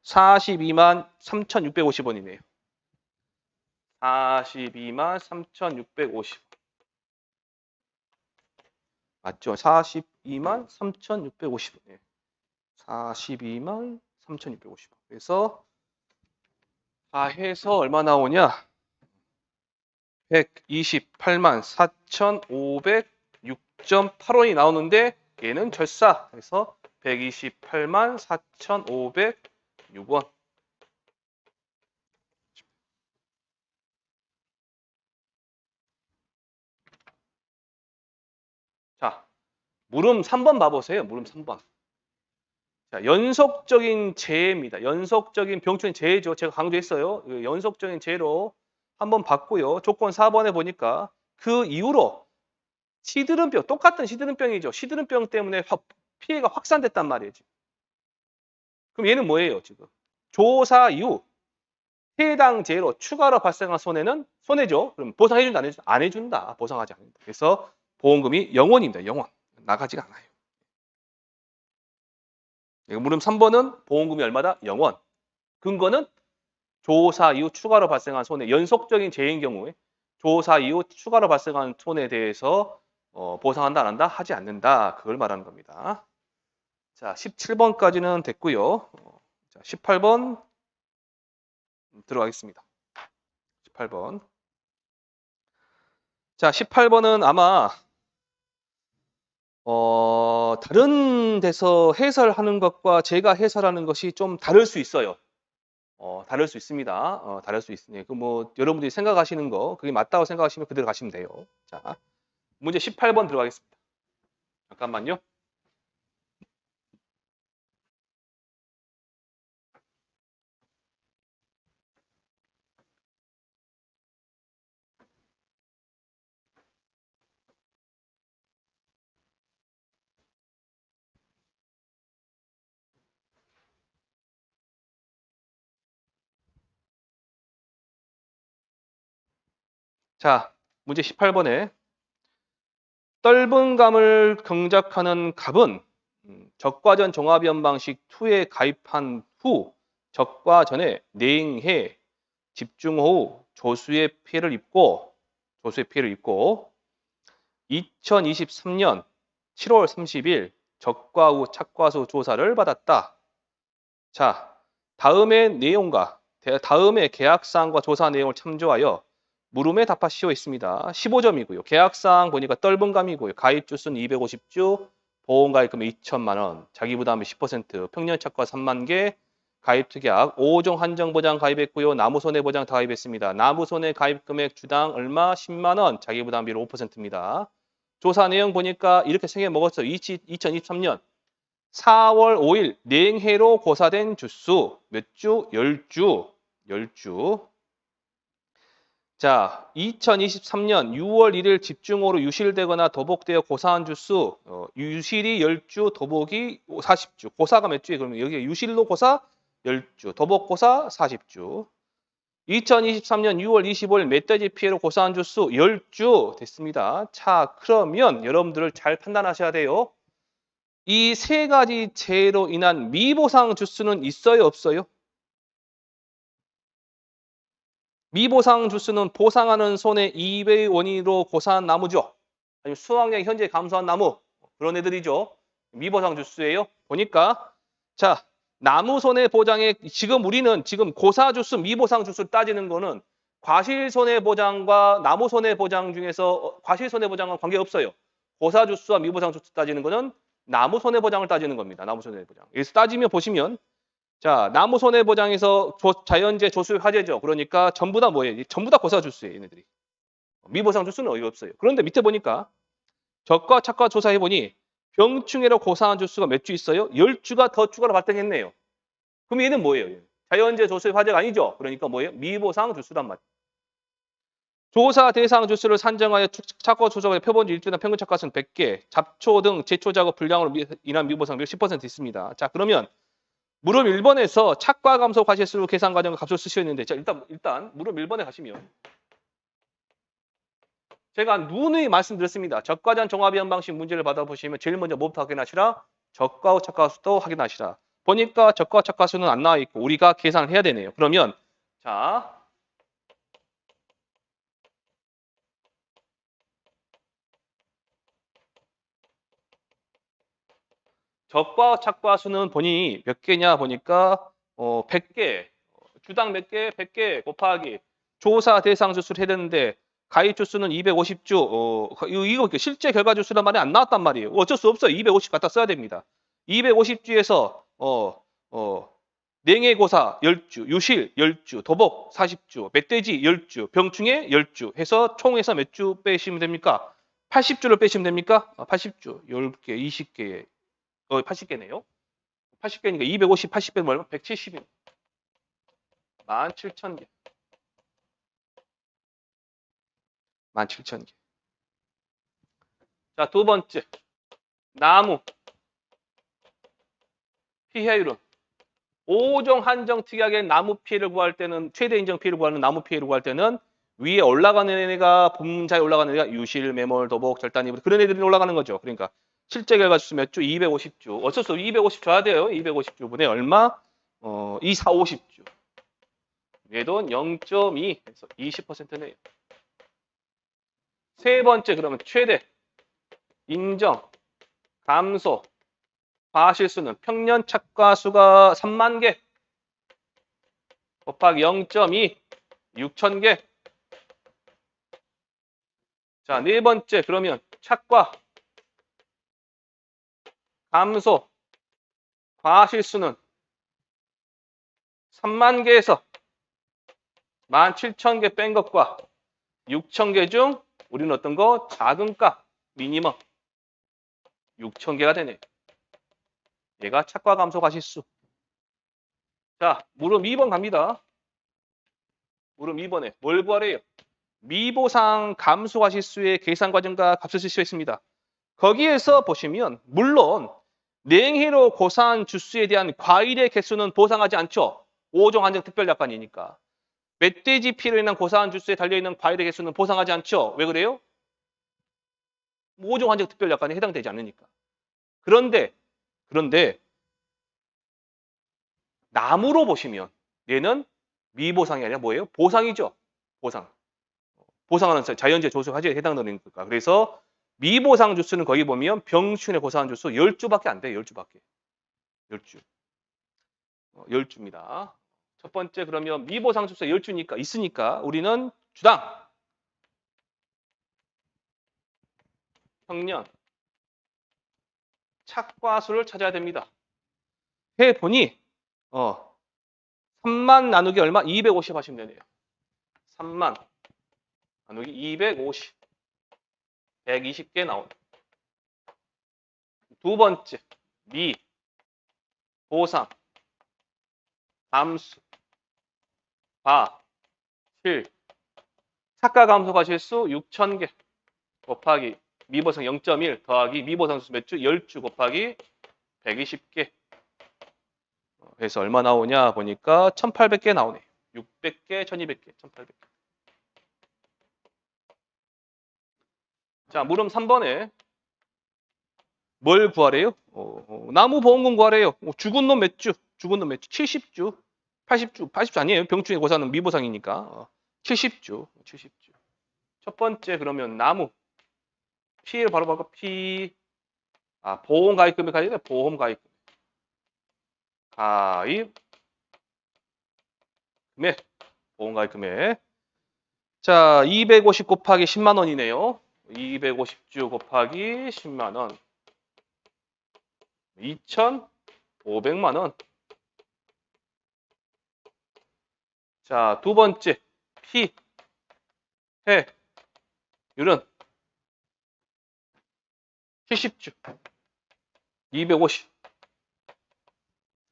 42만 3,650원이네요. 42만 3,650원. 맞죠? 42만 3,650원. 42만 3,650원. 그래서 다 해서 얼마 나오냐? 128만 4,506.8원이 나오는데 얘는 절사. 그래서 128만 4,506원. 자, 물음 3번 봐보세요. 물음 3번. 자, 연속적인 재해입니다. 연속적인 병충해 재해죠. 제가 강조했어요. 연속적인 재해로 한번 봤고요. 조건 4번에 보니까 그 이후로 시드름병, 똑같은 시드름병이죠. 시드름병 때문에 피해가 확산됐단 말이에요. 그럼 얘는 뭐예요, 지금? 조사 이후 해당 재해로 추가로 발생한 손해는 손해죠. 그럼 보상해준다, 안 해준다? 안 해준다. 보상하지 않는다. 그래서 보험금이 0원입니다. 0원. 나가지가 않아요. 물음 3번은 보험금이 얼마다? 0원. 근거는 조사 이후 추가로 발생한 손해, 연속적인 재해인 경우에 조사 이후 추가로 발생한 손해에 대해서 보상한다, 안 한다? 하지 않는다. 그걸 말하는 겁니다. 자, 17번까지는 됐고요. 자, 18번 들어가겠습니다. 18번. 자, 18번은 아마 다른 데서 해설하는 것과 제가 해설하는 것이 좀 다를 수 있어요. 다를 수 있습니다. 다를 수 있으니 그 뭐 여러분들이 생각하시는 거 그게 맞다고 생각하시면 그대로 가시면 돼요. 자, 문제 18번 들어가겠습니다. 잠깐만요. 자, 문제 18번에 떫은 감을 경작하는 갑은 적과전 종합연방식 2에 가입한 후 적과 전에 냉해, 집중호우, 조수의 피해를 입고 2023년 7월 30일 적과 후 착과수 조사를 받았다. 자, 다음의 계약사항과 조사 내용을 참조하여 물음에 답하시오 있습니다. 15점이고요. 계약사항 보니까 떫은 감이고요. 가입 주수는 250주, 보험가입금 2천만 원, 자기부담이 10%, 평년착과 3만 개, 가입특약 5종 한정보장 가입했고요. 나무손해보장 다 가입했습니다. 나무손해 가입 금액 주당 얼마? 10만 원, 자기부담 비율 5%입니다. 조사 내용 보니까 이렇게 생겨 먹었어요. 2023년 4월 5일 냉해로 고사된 주수 몇 주? 10주. 10주. 자, 2023년 6월 1일 집중호우로 유실되거나 도복되어 고사한 주수 유실이 10주, 도복이 40주. 고사가 몇 주에 그러면 여기 유실로 고사 10주, 도복 고사 40주. 2023년 6월 25일 멧돼지 피해로 고사한 주수 10주 됐습니다. 자, 그러면 여러분들을 잘 판단하셔야 돼요. 이 세 가지 재해로 인한 미보상 주수는 있어요, 없어요? 미보상 주수는 보상하는 손해 이외의 원인으로 고사한 나무죠. 아니면 수확량이 현재 감소한 나무 그런 애들이죠. 미보상 주수예요. 보니까 자, 나무 손해 보장에 우리는 지금 고사 주수, 미보상 주수를 따지는 거는 과실 손해 보장과 나무 손해 보장 중에서 과실 손해 보장은 관계 없어요. 고사 주수와 미보상 주수 따지는 거는 나무 손해 보장을 따지는 겁니다. 나무 손해 보장. 여기서 따지면 보시면 자, 나무 손해 보장에서 자연재해 조수의 화재죠. 그러니까 전부 다 뭐예요? 전부 다 고사 주수예요, 얘네들이. 미보상 주수는 어이가 없어요. 그런데 밑에 보니까 적과 착과 조사해 보니 병충해로 고사한 주수가 몇 주 있어요? 10주가 더 추가로 발생했네요. 그럼 얘는 뭐예요? 자연재해 조수의 화재가 아니죠. 그러니까 뭐예요? 미보상 주수란 말이에요. 조사 대상 주수를 산정하여 착과 조사의 표본주 일주나 평균 착과수는 100개, 잡초 등 제초 작업 불량으로 인한 미보상률 10% 있습니다. 자, 그러면 물음 1번에서 착과 감소 과실수 계산 과정과 값을 쓰시는데 자, 일단 물음 1번에 가시면 제가 누누이 말씀드렸습니다. 적과전 종합이한 방식 문제를 받아보시면 제일 먼저 뭐부터 확인하시라? 적과후 착과수도 확인하시라. 보니까 적과 착과수는 안 나와 있고 우리가 계산을 해야 되네요. 그러면 자, 적과 착과수는 보니 몇 개냐 보니까 100개. 주당 몇 개? 100개 곱하기 조사 대상 주수를 해야 되는데 가입 주수는 250주. 이거 실제 결과 주수란 말이 안 나왔단 말이에요. 어쩔 수 없어요. 250 갖다 써야 됩니다. 250주에서 냉해고사 10주, 유실 10주, 도복 40주, 멧돼지 10주, 병충해 10주 해서 총에서 몇 주 빼시면 됩니까? 80주를 빼시면 됩니까? 80주, 10개, 20개, 80개네요. 80개니까 250, 80개는 얼마? 170이네. 17,000개. 17,000개. 자, 두 번째. 나무. 피해율은 5종 한정 특이하게 나무 피해를 구할 때는 최대 인정 피해를 구하는 나무 피해를 구할 때는 위에 올라가는 애가 분자에 올라가는 애가 유실, 매몰, 도복, 절단, 이불 그런 애들이 올라가는 거죠. 그러니까 실제 결과 주수 몇 주? 250주. 어쩔 수 없이 250 줘야 돼요. 250주분에 얼마? 2, 4, 50주. 얘도 0.2 해서 20%네요. 세 번째 그러면 최대 인정 감소 과실수는 평년 착과수가 3만 개 곱하기 0.2 6,000개. 자, 네 번째 그러면 착과 감소 과실수는 3만 개에서 17,000개 뺀 것과 6,000개 중 우리는 어떤 거? 작은 값 미니멈 6,000개가 되네. 얘가 착과 감소 과실수. 자, 물음 2번 갑니다. 물음 2번에 뭘 구하래요? 미보상 감소 과실수의 계산 과정과 값을 실시했습니다. 거기에서 보시면 물론 냉해로 고사한 주수에 대한 과일의 개수는 보상하지 않죠. 5종 한정 특별약관이니까. 멧돼지 피로 인한 고사한 주수에 달려있는 과일의 개수는 보상하지 않죠. 왜 그래요? 5종 한정 특별약관에 해당되지 않으니까. 그런데 나무로 보시면 얘는 미보상이 아니라 뭐예요? 보상이죠. 보상. 보상하는 자연재 조수 화재에 해당되는 거니까. 그래서 미보상 주수는 거기 보면 병충해 고사한 주수 10주밖에 안 돼요. 10주밖에. 10주. 10주입니다. 첫 번째 그러면 미보상 주수 10주니까 있으니까 우리는 주당 평년 착과수를 찾아야 됩니다. 해보니 3만 나누기 얼마? 250 하시면 되네요. 3만 나누기 250 120개 나오네. 두 번째 미 보상 감수 과 실 착과 감소 과실수 6,000개 곱하기 미보상 0.1 더하기 미보상 수 몇 주? 10주 곱하기 120개 그래서 얼마 나오냐 보니까 1,800개 나오네. 600개, 1,200개, 1,800개. 자, 물음 3번에 뭘 구하래요? 나무 보험금 구하래요. 죽은 놈 몇 주? 죽은 놈 몇 주? 70주, 80주, 80주 아니에요. 병충해 고사는 미보상이니까 70주, 70주. 첫 번째 그러면 나무 피해를 바로 바꿔 보험 가입금액 가입 보험 가입 가입 금액 보험 가입 금액. 자, 250 곱하기 10만 원이네요. 250주 곱하기 10만 원. 2,500만 원. 자, 두 번째 피해율은 70주. 250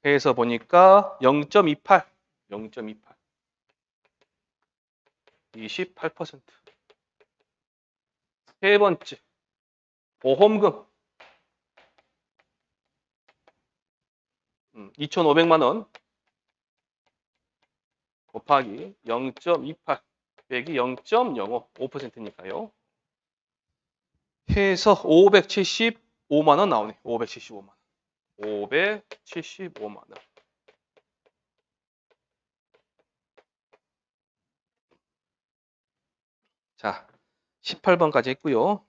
해서 보니까 0.28. 0.28. 28%. 세 번째 보험금 2,500만 원 곱하기 0.28 빼기 0.05 5%니까요. 해서 575만 원 나오네. 575만 원. 575만 원. 자, 18번까지 했고요.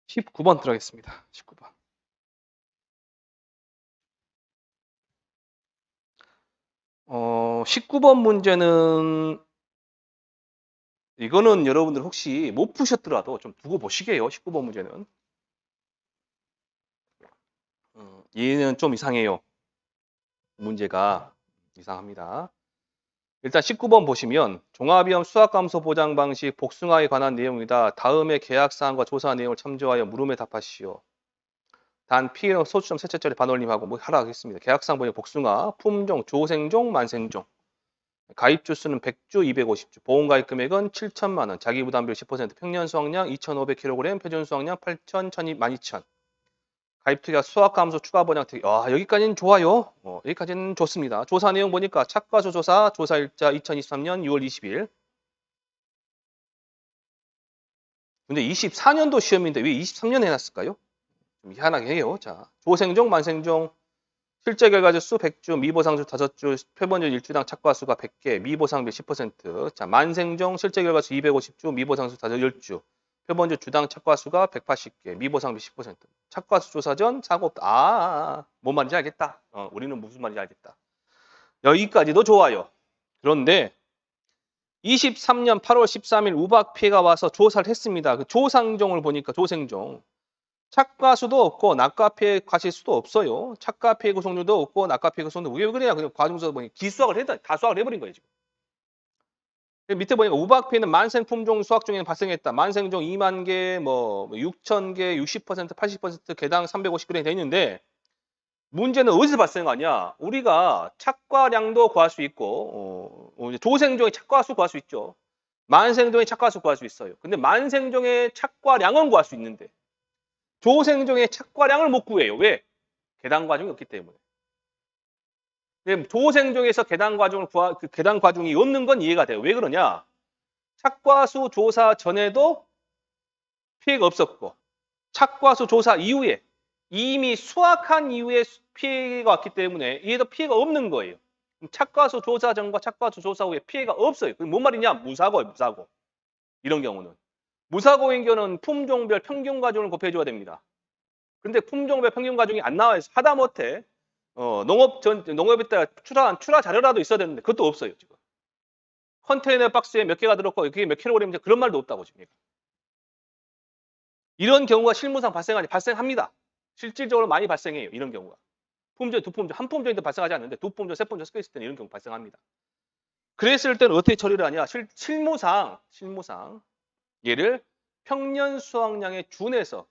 19번 들어가겠습니다. 19번. 19번 문제는 이거는 여러분들 혹시 못 푸셨더라도 좀 두고 보시게요. 19번 문제는. 얘는 좀 이상해요. 문제가 이상합니다. 일단 19번 보시면 종합위험 수학감소 보장 방식 복숭아에 관한 내용이다. 다음의 계약사항과 조사 내용을 참조하여 물음에 답하시오. 단 P는 소수점 셋째짜리 반올림하고 뭐 하라 하겠습니다. 계약사항 보면 복숭아, 품종, 조생종, 만생종. 가입 주수는 100주, 250주. 보험 가입 금액은 7천만 원. 자기 부담비율 10%. 평년 수확량 2,500kg, 표준 수확량 8,000, 1,200, 12,000. 가입 투자 수학 감소 추가 번역 특 여기까지는 좋아요. 여기까지는 좋습니다. 조사 내용 보니까 착과수 조사 조사일자 2023년 6월 20일. 근데 24년도 시험인데 왜 23년 해놨을까요? 좀 희한하게 해요. 자, 조생종, 만생종, 실제 결과주 100주, 미보상주 5주, 표본주 1주당 착과수가 100개, 미보상비 10%. 자, 만생종, 실제 결과수 250주, 미보상수 10주, 표본주 주당 착과수가 180개, 미보상비 10%. 착과수 조사 전 사고 없다. 뭔 말인지 알겠다. 우리는 무슨 말인지 알겠다. 여기까지도 좋아요. 그런데 23년 8월 13일 우박 피해가 와서 조사를 했습니다. 그 조상종을 보니까 조생종. 착과수도 없고 낙과피해 과실수도 없어요. 착과피해 구성률도 없고 낙과피해 구성률도 왜 그래야 그냥 과중서 보니 기수학을 했다. 다 수학을 해버린 거예요 지금. 밑에 보니까 우박피해는 만생품종 수학 중에는 발생했다. 만생종 2만 개, 뭐 6천 개, 60%, 80% 개당 350g이 돼 있는데 문제는 어디서 발생하냐? 우리가 착과량도 구할 수 있고 조생종의 착과수 구할 수 있죠. 만생종의 착과수 구할 수 있어요. 근데 만생종의 착과량은 구할 수 있는데 조생종의 착과량을 못 구해요. 왜? 계단 과중이 없기 때문에. 조생종에서 계단 과중을 그 계단 과중이 없는 건 이해가 돼요. 왜 그러냐? 착과수 조사 전에도 피해가 없었고 착과수 조사 이후에 이미 수확한 이후에 피해가 왔기 때문에 얘도 피해가 없는 거예요. 착과수 조사 전과 착과수 조사 후에 피해가 없어요. 그게 뭔 말이냐? 무사고예요. 무사고. 이런 경우는. 무사고인 경우는 품종별 평균 과중을 곱해줘야 됩니다. 근데 품종별 평균 과중이 안 나와요. 하다못해 농업에다 출하 자료라도 있어야 되는데 그것도 없어요. 지금. 컨테이너 박스에 몇 개가 들었고 그게 몇 킬로그램인지 그런 말도 없다고 지금. 이런 경우가 실무상 발생합니다. 실질적으로 많이 발생해요. 이런 경우가. 품종, 두 품종, 한 품종인데 발생하지 않는데 두 품종, 세 품종 섞여 있을 때는 이런 경우 발생합니다. 그랬을 때는 어떻게 처리를 하냐? 실무상 얘를 평년 수확량에 준해서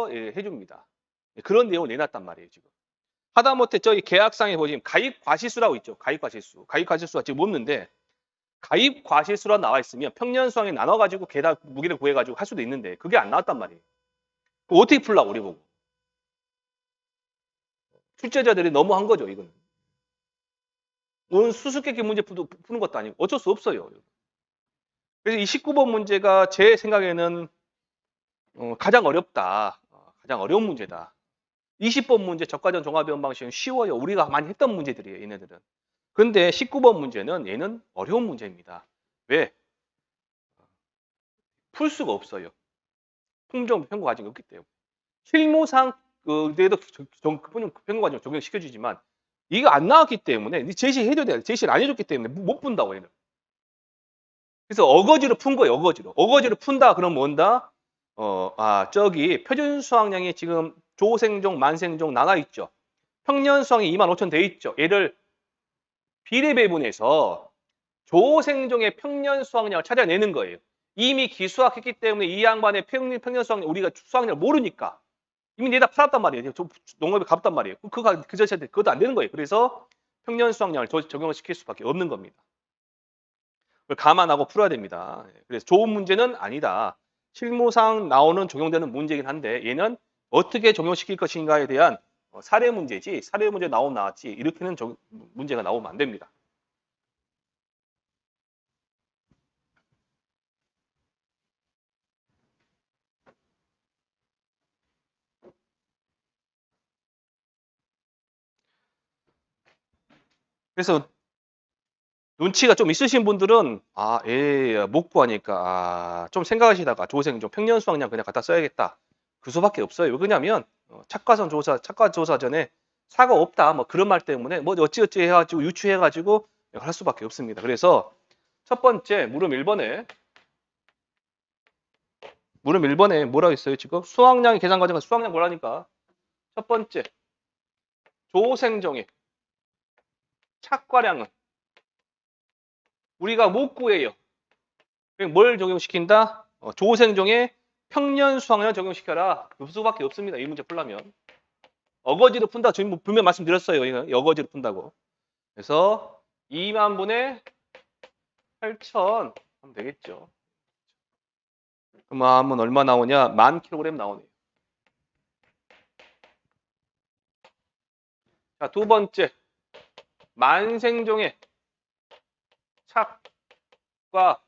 해줍니다. 그런 내용을 내놨단 말이에요, 지금. 하다못해 저희 계약상에 보시면 가입 과실수라고 있죠. 가입 과실수. 가입 과실수가 지금 없는데 가입 과실수라 나와 있으면 평년 수확에 나눠가지고 개당 무게를 구해가지고 할 수도 있는데 그게 안 나왔단 말이에요. 어떻게 풀라고 우리 보고. 출제자들이 너무 한 거죠, 이거는. 오늘 수수께끼 문제 푸는 것도 아니고 어쩔 수 없어요. 그래서 이 19번 문제가 제 생각에는 가장 어렵다. 가장 어려운 문제다. 20번 문제 적과전 종합위원 방식은 쉬워요. 우리가 많이 했던 문제들이에요. 얘네들은. 근데 19번 문제는 얘는 어려운 문제입니다. 왜? 풀 수가 없어요. 품종 평가 과정이 없기 때문에. 실무상 그래도 평가 과정 적용시켜주지만 이거 안 나왔기 때문에 제시해줘야 돼. 제시를 안 해줬기 때문에 못 푼다고 얘는. 그래서 어거지로 푼 거예요. 어거지로 푼다 그러면 뭔다? 저기 표준 수확량이 지금 조생종, 만생종 나눠 있죠. 평년 수확이 25,000 돼 있죠. 얘를 비례 배분해서 조생종의 평년 수확량을 찾아내는 거예요. 이미 기수학했기 때문에 이 양반의 평년 수확량 우리가 수확량을 모르니까 이미 내다 팔았단 말이에요. 농업에 가봤단 말이에요. 그 자체한테 그것도 안 되는 거예요. 그래서 평년 수확량을 적용을 시킬 수밖에 없는 겁니다. 그걸 감안하고 풀어야 됩니다. 그래서 좋은 문제는 아니다. 실무상 나오는 적용되는 문제이긴 한데 얘는 어떻게 적용시킬 것인가에 대한 사례 문제지 사례 문제 나오면 나왔지 이렇게는 문제가 나오면 안 됩니다. 그래서 눈치가 좀 있으신 분들은 못 구하니까 좀 생각하시다가 조생종 평년 수확량 그냥 갖다 써야겠다. 그 수밖에 없어요. 왜냐면 착과 조사 전에 사가 없다. 뭐 그런 말 때문에 뭐 어찌어찌 해가지고 유추해가지고 할 수밖에 없습니다. 그래서 첫 번째 물음 1번에 뭐라고 했어요? 지금 수확량의 계산 과정은 수확량 뭐라니까. 첫 번째 조생종의 착과량은 우리가 못 구해요. 뭘 적용시킨다? 조생종의 평년 수확량 적용시켜라. 그 수밖에 없습니다. 이 문제 풀려면. 어거지로 푼다. 지금 분명 말씀드렸어요. 이거 어거지로 푼다고. 그래서 2만 분의 8천 하면 되겠죠. 그러면 얼마 나오냐? 10,000kg 나오네요. 자, 두 번째. 만생종의 착과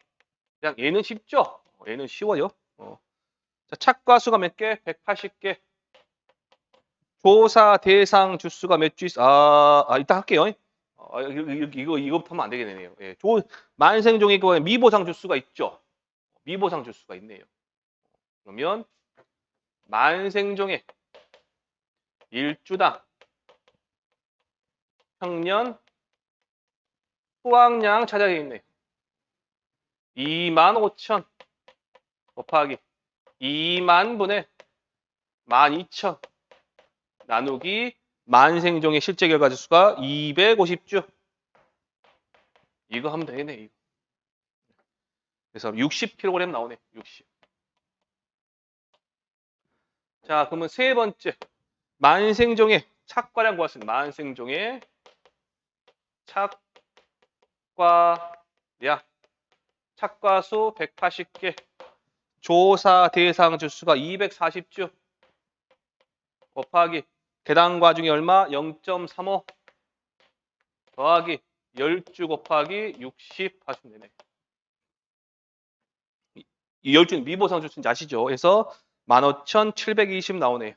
그냥 얘는 쉽죠? 얘는 쉬워요. 자, 착과수가 몇 개? 180개. 조사 대상 주수가 몇 주 있어? 이따 할게요. 이거부터 하면 안 되겠네요. 예, 만생종의 경우에 미보상 주수가 있죠. 미보상 주수가 있네요. 그러면 만생종의 일주당 평년 수확량 찾아야겠네요. 25,000 곱하기 2만 분의 12,000 나누기 만생종의 실제 결과 주수가 250주. 이거 하면 되네. 이거. 그래서 60kg 나오네. 60. 자, 그러면 세 번째. 만생종의 착과량 구했습니다. 만생종의 착과량. 착과수 180개. 조사 대상 주수가 240주. 곱하기 계단 과중이 얼마? 0.35 더하기 10주 곱하기 60 하시면 되네. 이 10주는 미보상 주수인지 아시죠? 그래서 15,720 나오네요.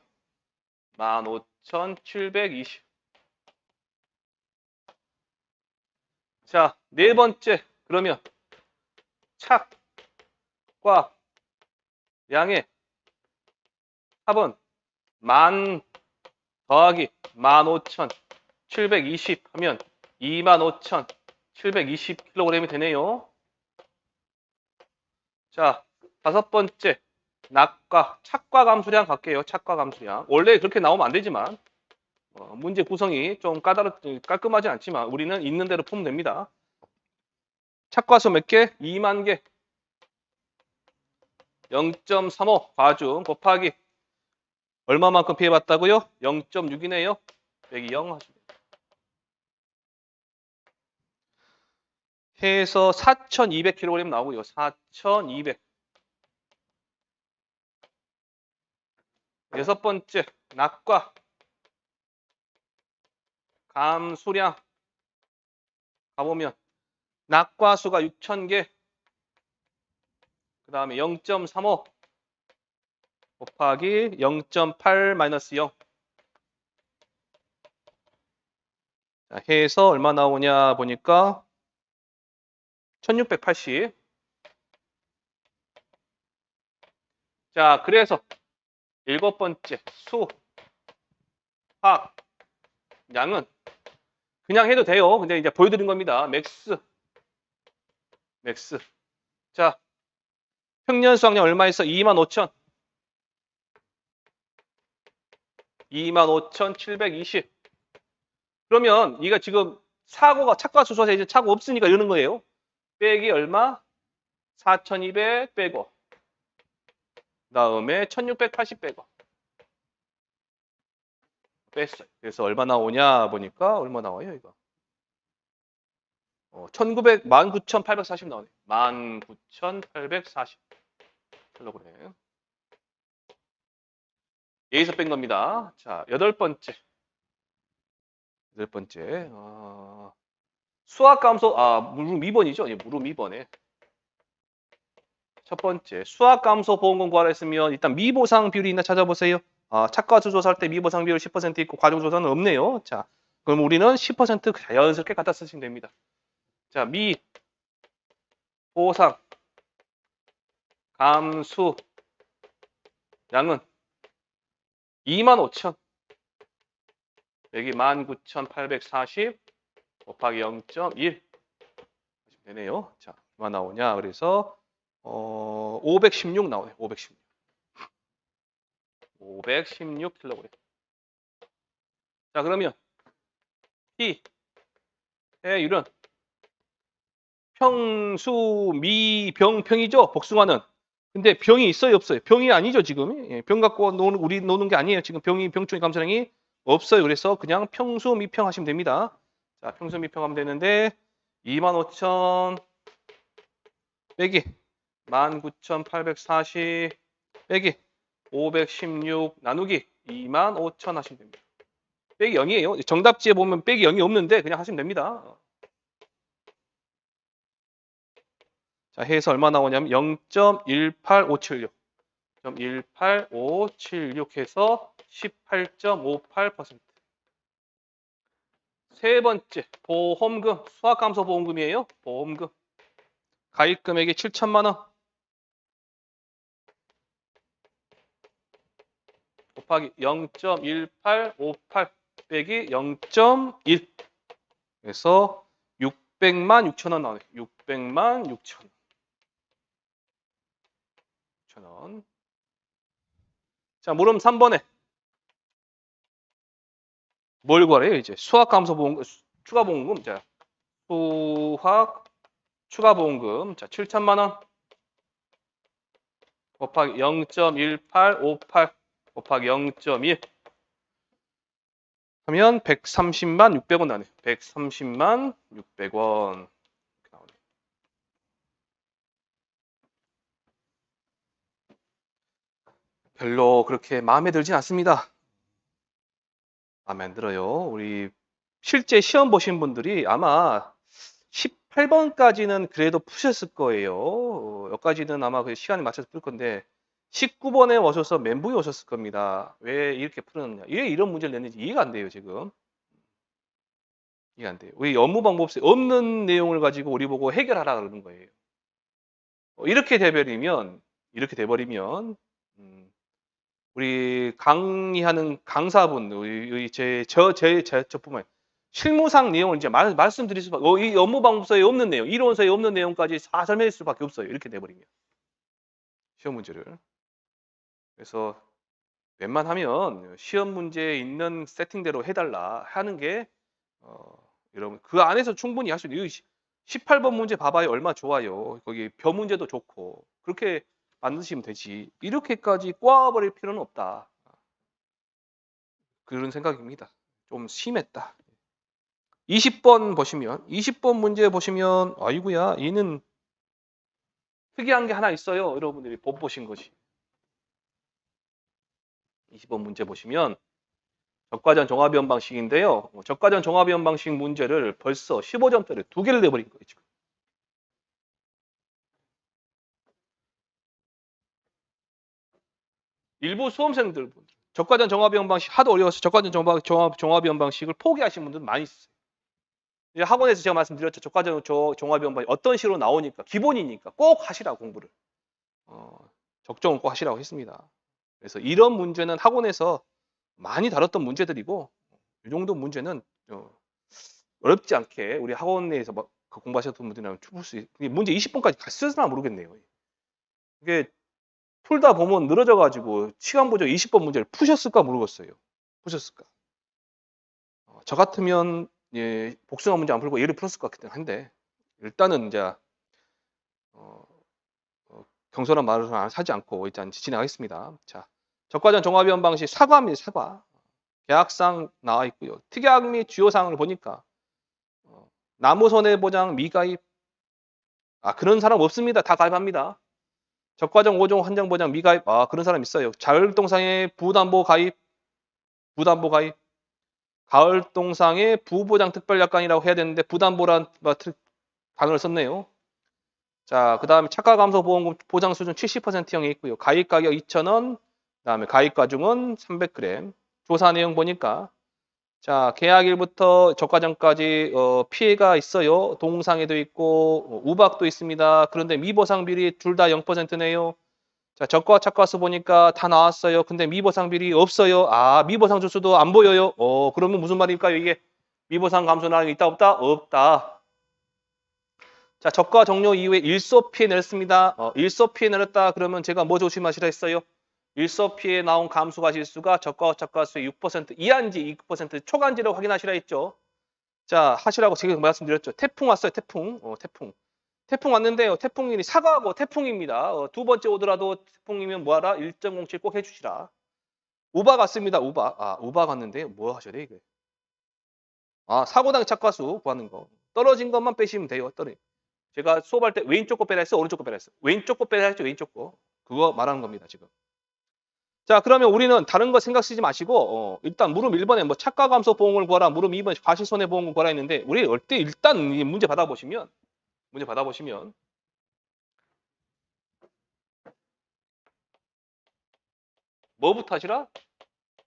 15,720. 자, 네 번째. 그러면 착과 양의 합은 10,000 더하기 15,720 하면 25,720kg이 되네요. 자, 다섯 번째. 착과 감수량 갈게요. 착과 감수량. 원래 그렇게 나오면 안 되지만 문제 구성이 좀 깔끔하지 않지만 우리는 있는 대로 풀면 됩니다. 착과수 몇 개? 2만 개. 0.35 과중 곱하기 얼마만큼 피해봤다고요? 0.6이네요. 빼기 0 하시면 돼요. 해서 4,200kg 나오고요. 4,200. 여섯 번째, 낙과 감수량 가보면 낙과수가 6,000개. 그 다음에 0.35 곱하기 0.8 마이너스 0. 자, 해서 얼마 나오냐 보니까 1680. 자, 그래서 일곱 번째 수학 양은 그냥 해도 돼요. 근데 이제 보여드린 겁니다. 맥스. 자, 평년 수확량 얼마 있어? 25,000. 25,720. 그러면 이가 지금 착과 수소에서 이제 착오 없으니까 이러는 거예요. 빼기 얼마? 4,200 빼고 그다음에 1,680 빼고 뺐어요. 그래서 얼마 나오냐 보니까 얼마 나와요, 이거? 19,840 나오네. 19,840 킬로그램. 여기서 뺀 겁니다. 자, 여덟 번째. 수학 감소, 물음 2번이죠? 예, 물음 2번에. 첫 번째, 수학 감소 보험금 구하라 했으면 일단 미보상 비율이 있나 찾아보세요. 착과수 조사할 때 미보상 비율 10% 있고 과정 조사는 없네요. 자, 그럼 우리는 10% 자연스럽게 갖다 쓰시면 됩니다. 자, 미보상 감수 양은 25,000 여기 19,840 곱하기 0.1 되네요. 자, 얼마 나오냐? 그래서 516 나오네. 516. 516kg. 자, 그러면 T의 율은 평수 미병평이죠. 복숭아는. 근데 병이 있어요, 없어요? 병이 아니죠, 지금. 예, 병 갖고 우리 노는 게 아니에요. 지금 병충해 감소량이 없어요. 그래서 그냥 평수 미평 하시면 됩니다. 자, 평수 미평 하면 되는데 25,000 빼기 19,840 빼기 516 나누기 25,000 하시면 됩니다. 빼기 0이에요. 정답지에 보면 빼기 0이 없는데 그냥 하시면 됩니다. 자, 해서 얼마 나오냐면 0.18576. 18576 해서 18.58%. 세 번째, 보험금, 수학감소보험금이에요. 보험금. 가입 금액이 7천만 원. 곱하기 0.1858 빼기 0.1. 그래서 600만 6천 원 나오네. 600만 6천 원. 6천 원. 자, 물음 3번에 뭘 구하래요? 이제 수학감소보험금, 추가보험금. 자, 수학 추가보험금. 자, 7천만 원. 곱하기 0.1858 곱하기 0.1 하면 130만 600원 나네. 130만 600원. 별로 그렇게 마음에 들진 않습니다. 마음에 안 들어요. 우리 실제 시험 보신 분들이 아마 18번까지는 그래도 푸셨을 거예요. 여기까지는 아마 그 시간에 맞춰서 풀 건데 19번에 오셔서 멘붕이 오셨을 겁니다. 왜 이렇게 풀었느냐. 왜 이런 문제를 냈는지 이해가 안 돼요, 지금. 이해가 안 돼요. 우리 업무 방법에 없는 내용을 가지고 우리 보고 해결하라 그러는 거예요. 이렇게 돼버리면 우리 강의하는 강사분, 저뿐만 실무상 내용을 이제 말씀드릴 수밖에, 이 업무 방법서에 없는 내용, 이론서에 없는 내용까지 다 설명할 수밖에 없어요. 이렇게 돼버리면 시험 문제를. 그래서 웬만하면 시험 문제에 있는 세팅대로 해달라 하는 게 여러분 그 안에서 충분히 할 수 있는 18번 문제 봐봐요. 얼마 좋아요. 거기 벼 문제도 좋고 그렇게 만드시면 되지. 이렇게까지 꼬아버릴 필요는 없다. 그런 생각입니다. 좀 심했다. 20번 보시면 20번 문제 보시면 아이고야 얘는 특이한 게 하나 있어요. 여러분들이 못 보신 것이. 20번 문제 보시면 적과전 종합이원 방식인데요. 적과전 종합이원 방식 문제를 벌써 15점짜리 2개를 내버린 거예요. 지금. 일부 수험생들 적과전 종합이원 방식 하도 어려워서 적과전 종합이원 방식을 포기하신 분들 많이 있어요. 학원에서 제가 말씀드렸죠. 적과전 종합이원 방식 어떤 식으로 나오니까 기본이니까 꼭 하시라고 공부를. 적정은 꼭 하시라고 했습니다. 그래서 이런 문제는 학원에서 많이 다뤘던 문제들이고 이 정도 문제는 어렵지 않게 우리 학원 내에서 막 공부하셨던 분들이라면 풀 수 있어요. 문제 20번까지 갔을나 모르겠네요. 이게 풀다 보면 늘어져 가지고 시간 보죠 20번 문제를 푸셨을까 모르겠어요. 푸셨을까? 저 같으면 예, 복숭아 문제 안 풀고 얘를 풀었을 것 같긴 한데 일단은 이제 경솔한 말을 하지 않고 일단 진행하겠습니다. 자, 적과전 종합위원 방식 사과입니다. 사과. 계약상 나와 있고요. 특약 및 주요 사항을 보니까 나무손해보장 미가입. 그런 사람 없습니다. 다 가입합니다. 적과정 5종 한정보장 미가입. 그런 사람 있어요. 자율동상의 부담보 가입. 부담보 가입. 가을동상의 부보장 특별약관이라고 해야 되는데 부담보란 단어를 썼네요. 자, 그 다음에 착가감소보험금 보장 수준 70% 형이 있고요. 가입 가격 2,000원. 그다음에 가입 가중은 300g. 조사 내용 보니까 자, 계약일부터 적과전까지 피해가 있어요. 동상에도 있고 우박도 있습니다. 그런데 미보상 비율이 둘 다 0%네요. 자, 적과 착과수 보니까 다 나왔어요. 근데 미보상 비리 없어요. 아, 미보상 조수도 안 보여요. 그러면 무슨 말일까요? 이게 미보상 감소나는 게 있다 없다? 없다. 자, 적과 종료 이후에 일소 피해 내렸습니다. 일소 피해 내렸다 그러면 제가 뭐 조심하시라 했어요? 일소 피해 나온 감소가 실수가 적과 착과수의 6% 이한지 2% 초간지를 확인하시라 했죠. 자, 하시라고 지금 말씀드렸죠. 태풍 왔어요. 태풍. 태풍. 태풍 왔는데요. 태풍이 사과하고 태풍입니다. 두 번째 오더라도 태풍이면 뭐하라? 1.07 꼭 해주시라. 우박 왔습니다. 우박. 우박 왔는데 뭐 하셔야 돼 이게? 사고당 착과수 구하는 거. 떨어진 것만 빼시면 돼요. 제가 수업할 때 왼쪽 거 빼라 했어? 오른쪽 거 빼라 했어? 왼쪽 거 빼라 했죠? 왼쪽 거. 그거 말하는 겁니다. 지금. 자, 그러면 우리는 다른 거 생각 쓰지 마시고 일단 물음 1번에 뭐 착과 감소 보험을 구하라. 물음 2번에 과실손해보험을 구하라 했는데 우리 일단 이 문제 받아보시면 뭐부터 하시라?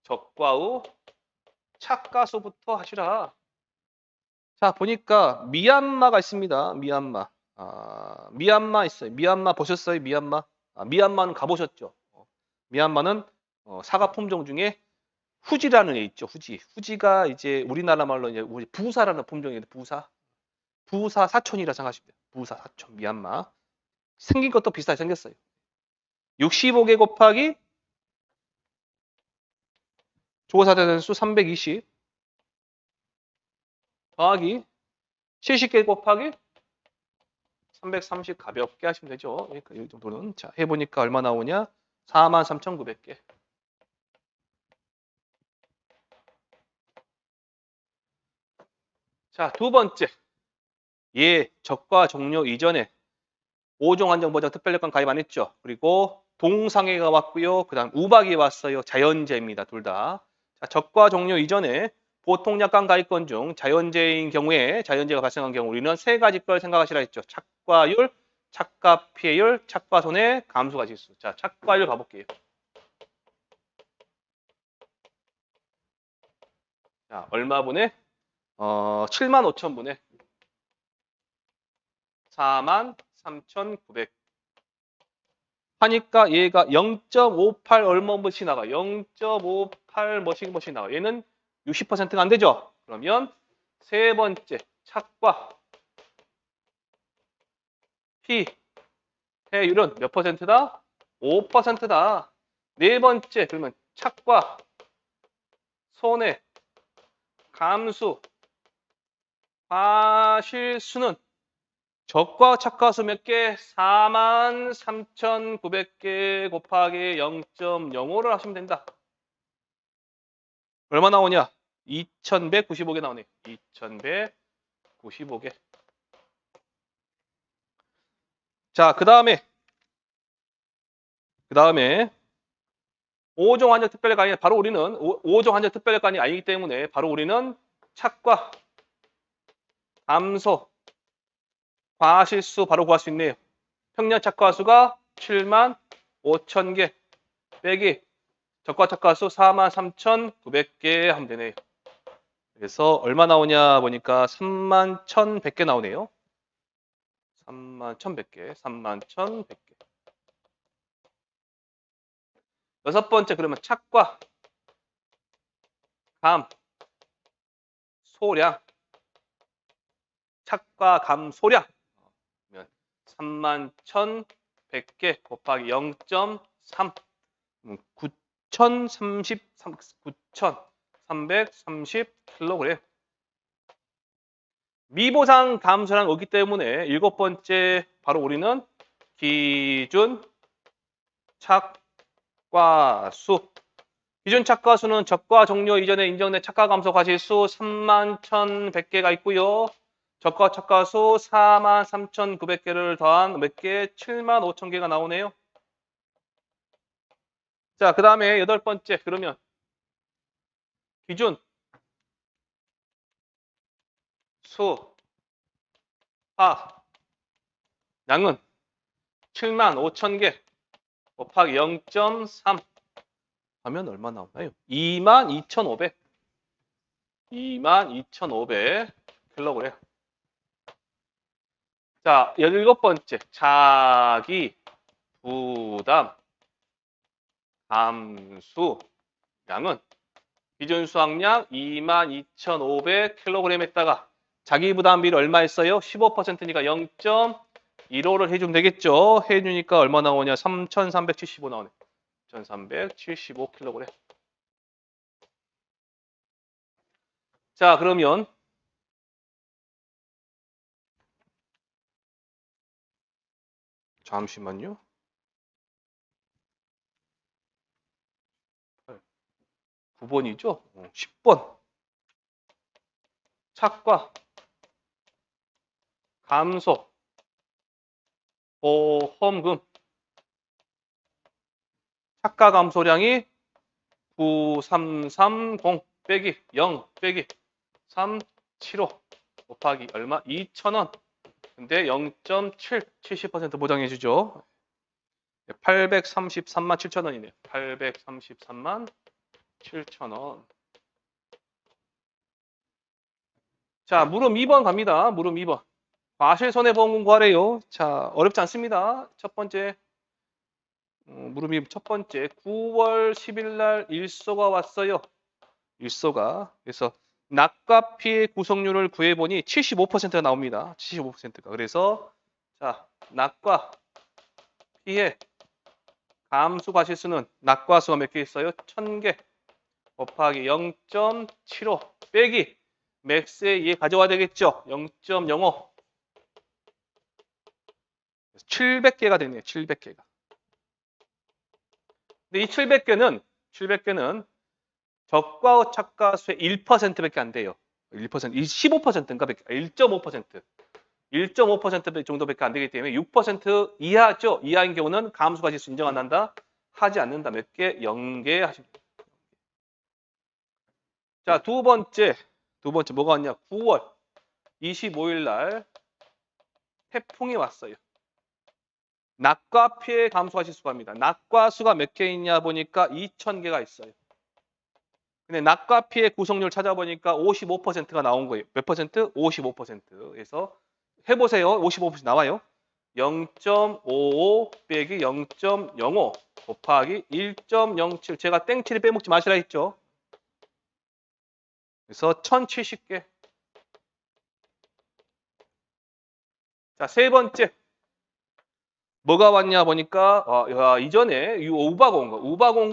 적과 후 착과수부터 하시라. 자, 보니까 미얀마가 있습니다. 미얀마. 미얀마 있어요. 미얀마 보셨어요? 미얀마? 미얀마는 가보셨죠? 미얀마는 사과 품종 중에 후지라는 애 있죠. 후지가 이제 우리나라 말로 이제 우리 부사라는 품종인데 부사 사촌이라 생각하시면 돼요. 부사 사촌 미얀마. 생긴 것도 비슷하게 생겼어요. 65개 곱하기 조사되는 수 320 더하기 70개 곱하기 330 가볍게 하시면 되죠. 그러니까 이 정도는 자 해보니까 얼마 나오냐? 43,900개. 자, 두 번째. 적과 종료 이전에 5종 한정 보장 특별력관 가입 안 했죠. 그리고 동상해가 왔고요. 그 다음 우박이 왔어요. 자연재해입니다. 둘 다. 자, 적과 종료 이전에 보통 약관 가입권 중 자연재해인 경우에 자연재해가 발생한 경우 우리는 세 가지 걸 생각하시라 했죠. 착과율, 착가 피해율, 착과 손해, 감소가 지수. 자, 착과율 가볼게요. 자, 얼마분에? 75,000분에 43,900 하니까 얘가 0.58 얼마씩 나가? 0.58 뭐씩 나가? 얘는 60%가 안 되죠? 그러면 세 번째 착과 피해율은 몇 퍼센트다? 5%다. 네 번째 그러면 착과 손해 감수 과실수는 적과 착과수 몇 개? 43,900개 곱하기 0.05를 하시면 된다. 얼마 나오냐? 2,195개 나오네. 2,195개. 자, 그 다음에 5종 환자 특별력관이 바로 우리는 5종 환자 특별력관이 아니기 때문에 바로 우리는 착과 감소 과실수 바로 구할 수 있네요. 평년 착과 수가 75,000개 빼기 적과 착과 수 43,900개 하면 되네요. 그래서 얼마 나오냐 보니까 31,100개 나오네요. 31,100개. 여섯 번째 그러면 착과 감 소량 착과 감 소량 31,100개 곱하기 0.3 9,330kg. 미보상 감소량 없기 때문에 일곱 번째 바로 우리는 기준 착과수. 기준 착과수는 적과 종료 이전에 인정된 착과 감소 과실수 31,100개가 있고요. 적과 착과수 43,900개를 더한 몇 개? 75,000개가 나오네요. 자, 그 다음에 여덟 번째 그러면 기준 수하량은 75,000개 곱하기 0.3 하면 얼마 나오나요? 22,500. 22,500kg. 자, 17번째 자기 부담 감수량은 기준 수확량 22,500kg 했다가 자기 부담비를 얼마 했어요? 15%니까 0.15를 해주면 되겠죠. 해주니까 얼마 나오냐? 3,375 나오네. 1,375kg. 자, 그러면 잠시만요. 9번이죠? 10번. 착과 감소 보험금 착가 감소량이 9330 빼기 0 빼기 375 곱하기 얼마? 2,000원. 근데 0.7 70% 보장해 주죠. 833만 7천원이네요. 833만 7천원. 자, 물음 2번 갑니다. 물음 2번. 과실손해보험금 구하래요. 자, 어렵지 않습니다. 첫 번째. 물음이 첫 번째. 9월 10일 날 일소가 왔어요. 일소가. 그래서 낙과 피해 구성률을 구해보니 75%가 나옵니다. 75%가. 그래서 자, 낙과 피해 감수 과실수는 낙과수가 몇 개 있어요? 1000개 곱하기 0.75 빼기 맥스의 2 가져와야 되겠죠? 0.05 700개가 되네요. 700개가. 근데 이 700개는 적과 착과수의 1%밖에 안 돼요. 1%, 15%인가 1.5%. 1.5% 정도밖에 안 되기 때문에 6% 이하죠. 이하인 경우는 감수과실수 인정 안 한다. 하지 않는다. 몇 개? 0개 하십니다. 자, 두 번째 뭐가 왔냐? 9월 25일 날 태풍이 왔어요. 낙과 피해 감수과실수 구합니다. 낙과 수가 몇 개 있냐 보니까 2,000개가 있어요. 근데 낙과 피해 구성률 찾아보니까 55%가 나온 거예요. 몇 퍼센트? 55%. 그래서 해보세요. 55% 나와요. 0.55 빼기 0.05 곱하기 1.07. 제가 땡치를 빼먹지 마시라 했죠. 그래서 1070개. 자, 세 번째. 뭐가 왔냐 보니까 이전에 이 우박 온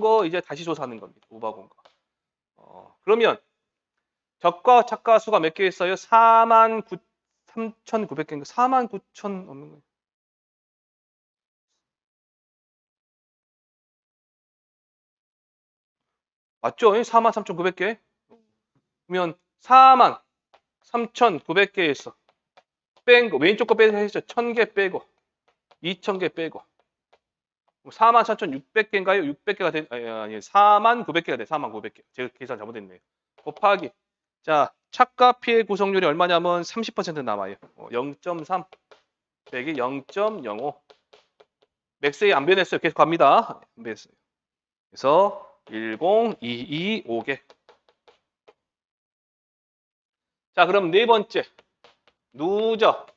거 이제 다시 조사하는 겁니다. 우박 온 거. 그러면 적과 착과 수가 몇 개 있어요? 43,900개인가? 49,000 없는 거예요. 맞죠? 43,900개. 그러면 43,900개에서 뺀 거, 왼쪽 거 빼서 했죠. 1,000개 빼고 2,000개 빼고 43,600개인가요? 600개가 된 아니 49,000개가 돼. 49,000개. 제가 계산 잘못했네요. 곱하기 자, 착과 피해 구성률이 얼마냐면 30% 남아요. 0.3 빼기 0.05 맥스에 안 변했어요. 계속 갑니다. 안 변했어요. 그래서 10225개. 자, 그럼 네 번째. 누적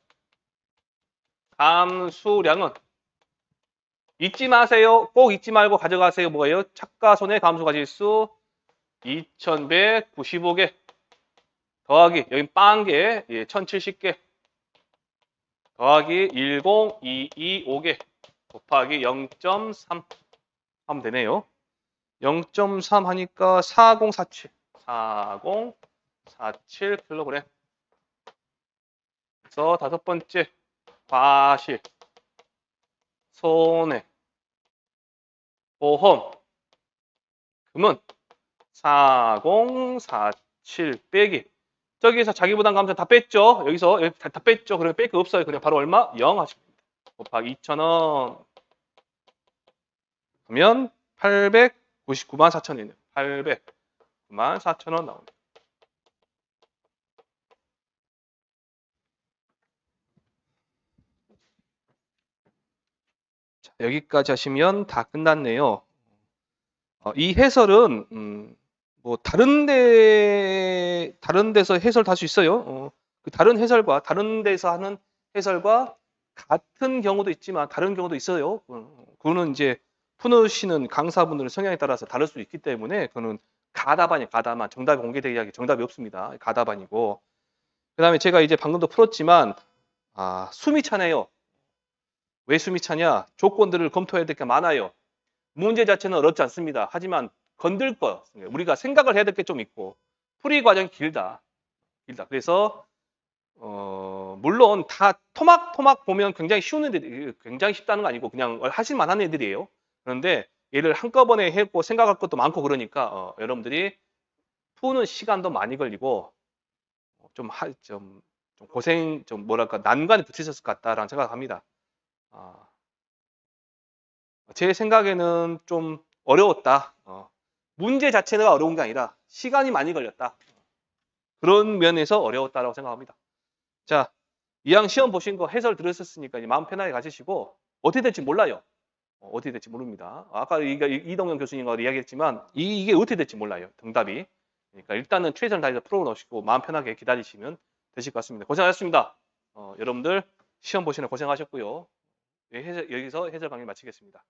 감수량은 잊지 마세요. 꼭 잊지 말고 가져가세요. 뭐예요? 착과 손해 감수과실수 2195개 더하기 여기 빵개 1070개 더하기 10225개 곱하기 0.3 하면 되네요. 0.3 하니까 4047 4047kg. 그래서 다섯 번째 과실 손해 보험 금은 4047 빼기 저기서 자기부담 감소 다 뺐죠. 여기서 다 뺐죠. 그러면 뺄 거 없어요. 그냥 바로 얼마? 0 하시면 됩니다. 곱하기 2,000원 그러면 899만 4천이네요. 809만 4천원 나옵니다. 자, 여기까지 하시면 다 끝났네요. 이 해설은 뭐 다른 데서 해설 할 수 있어요. 그 다른 해설과 다른 데서 하는 해설과 같은 경우도 있지만 다른 경우도 있어요. 그거는 이제 푸시는 강사분들의 성향에 따라서 다를 수 있기 때문에 그거는 가다반이에요. 가다반. 정답이 공개되기 하기 정답이 없습니다. 가다반이고. 그다음에 제가 이제 방금도 풀었지만 숨이 차네요. 왜 숨이 차냐? 조건들을 검토해야 될 게 많아요. 문제 자체는 어렵지 않습니다. 하지만 건들 거, 우리가 생각을 해야 될 게 좀 있고 풀이 과정이 길다. 그래서 물론 다 토막토막 보면 굉장히 쉬운 애들이 굉장히 쉽다는 거 아니고 그냥 하실 만한 애들이에요. 그런데 얘를 한꺼번에 했고 생각할 것도 많고 그러니까 여러분들이 푸는 시간도 많이 걸리고 좀 고생 좀 뭐랄까 난관이 붙으셨을 것 같다라는 생각을 합니다. 제 생각에는 좀 어려웠다. 문제 자체가 어려운 게 아니라 시간이 많이 걸렸다. 그런 면에서 어려웠다라고 생각합니다. 자, 이왕 시험 보신 거 해설 들으셨으니까 이제 마음 편하게 가지시고 어떻게 될지 몰라요. 어떻게 될지 모릅니다. 아까 이동현 교수님과 이야기했지만 이게 어떻게 될지 몰라요. 정답이. 그러니까 일단은 최선을 다해서 풀어놓으시고 마음 편하게 기다리시면 되실 것 같습니다. 고생하셨습니다. 여러분들 시험 보시느라 고생하셨고요. 여기서 해설 강의 마치겠습니다.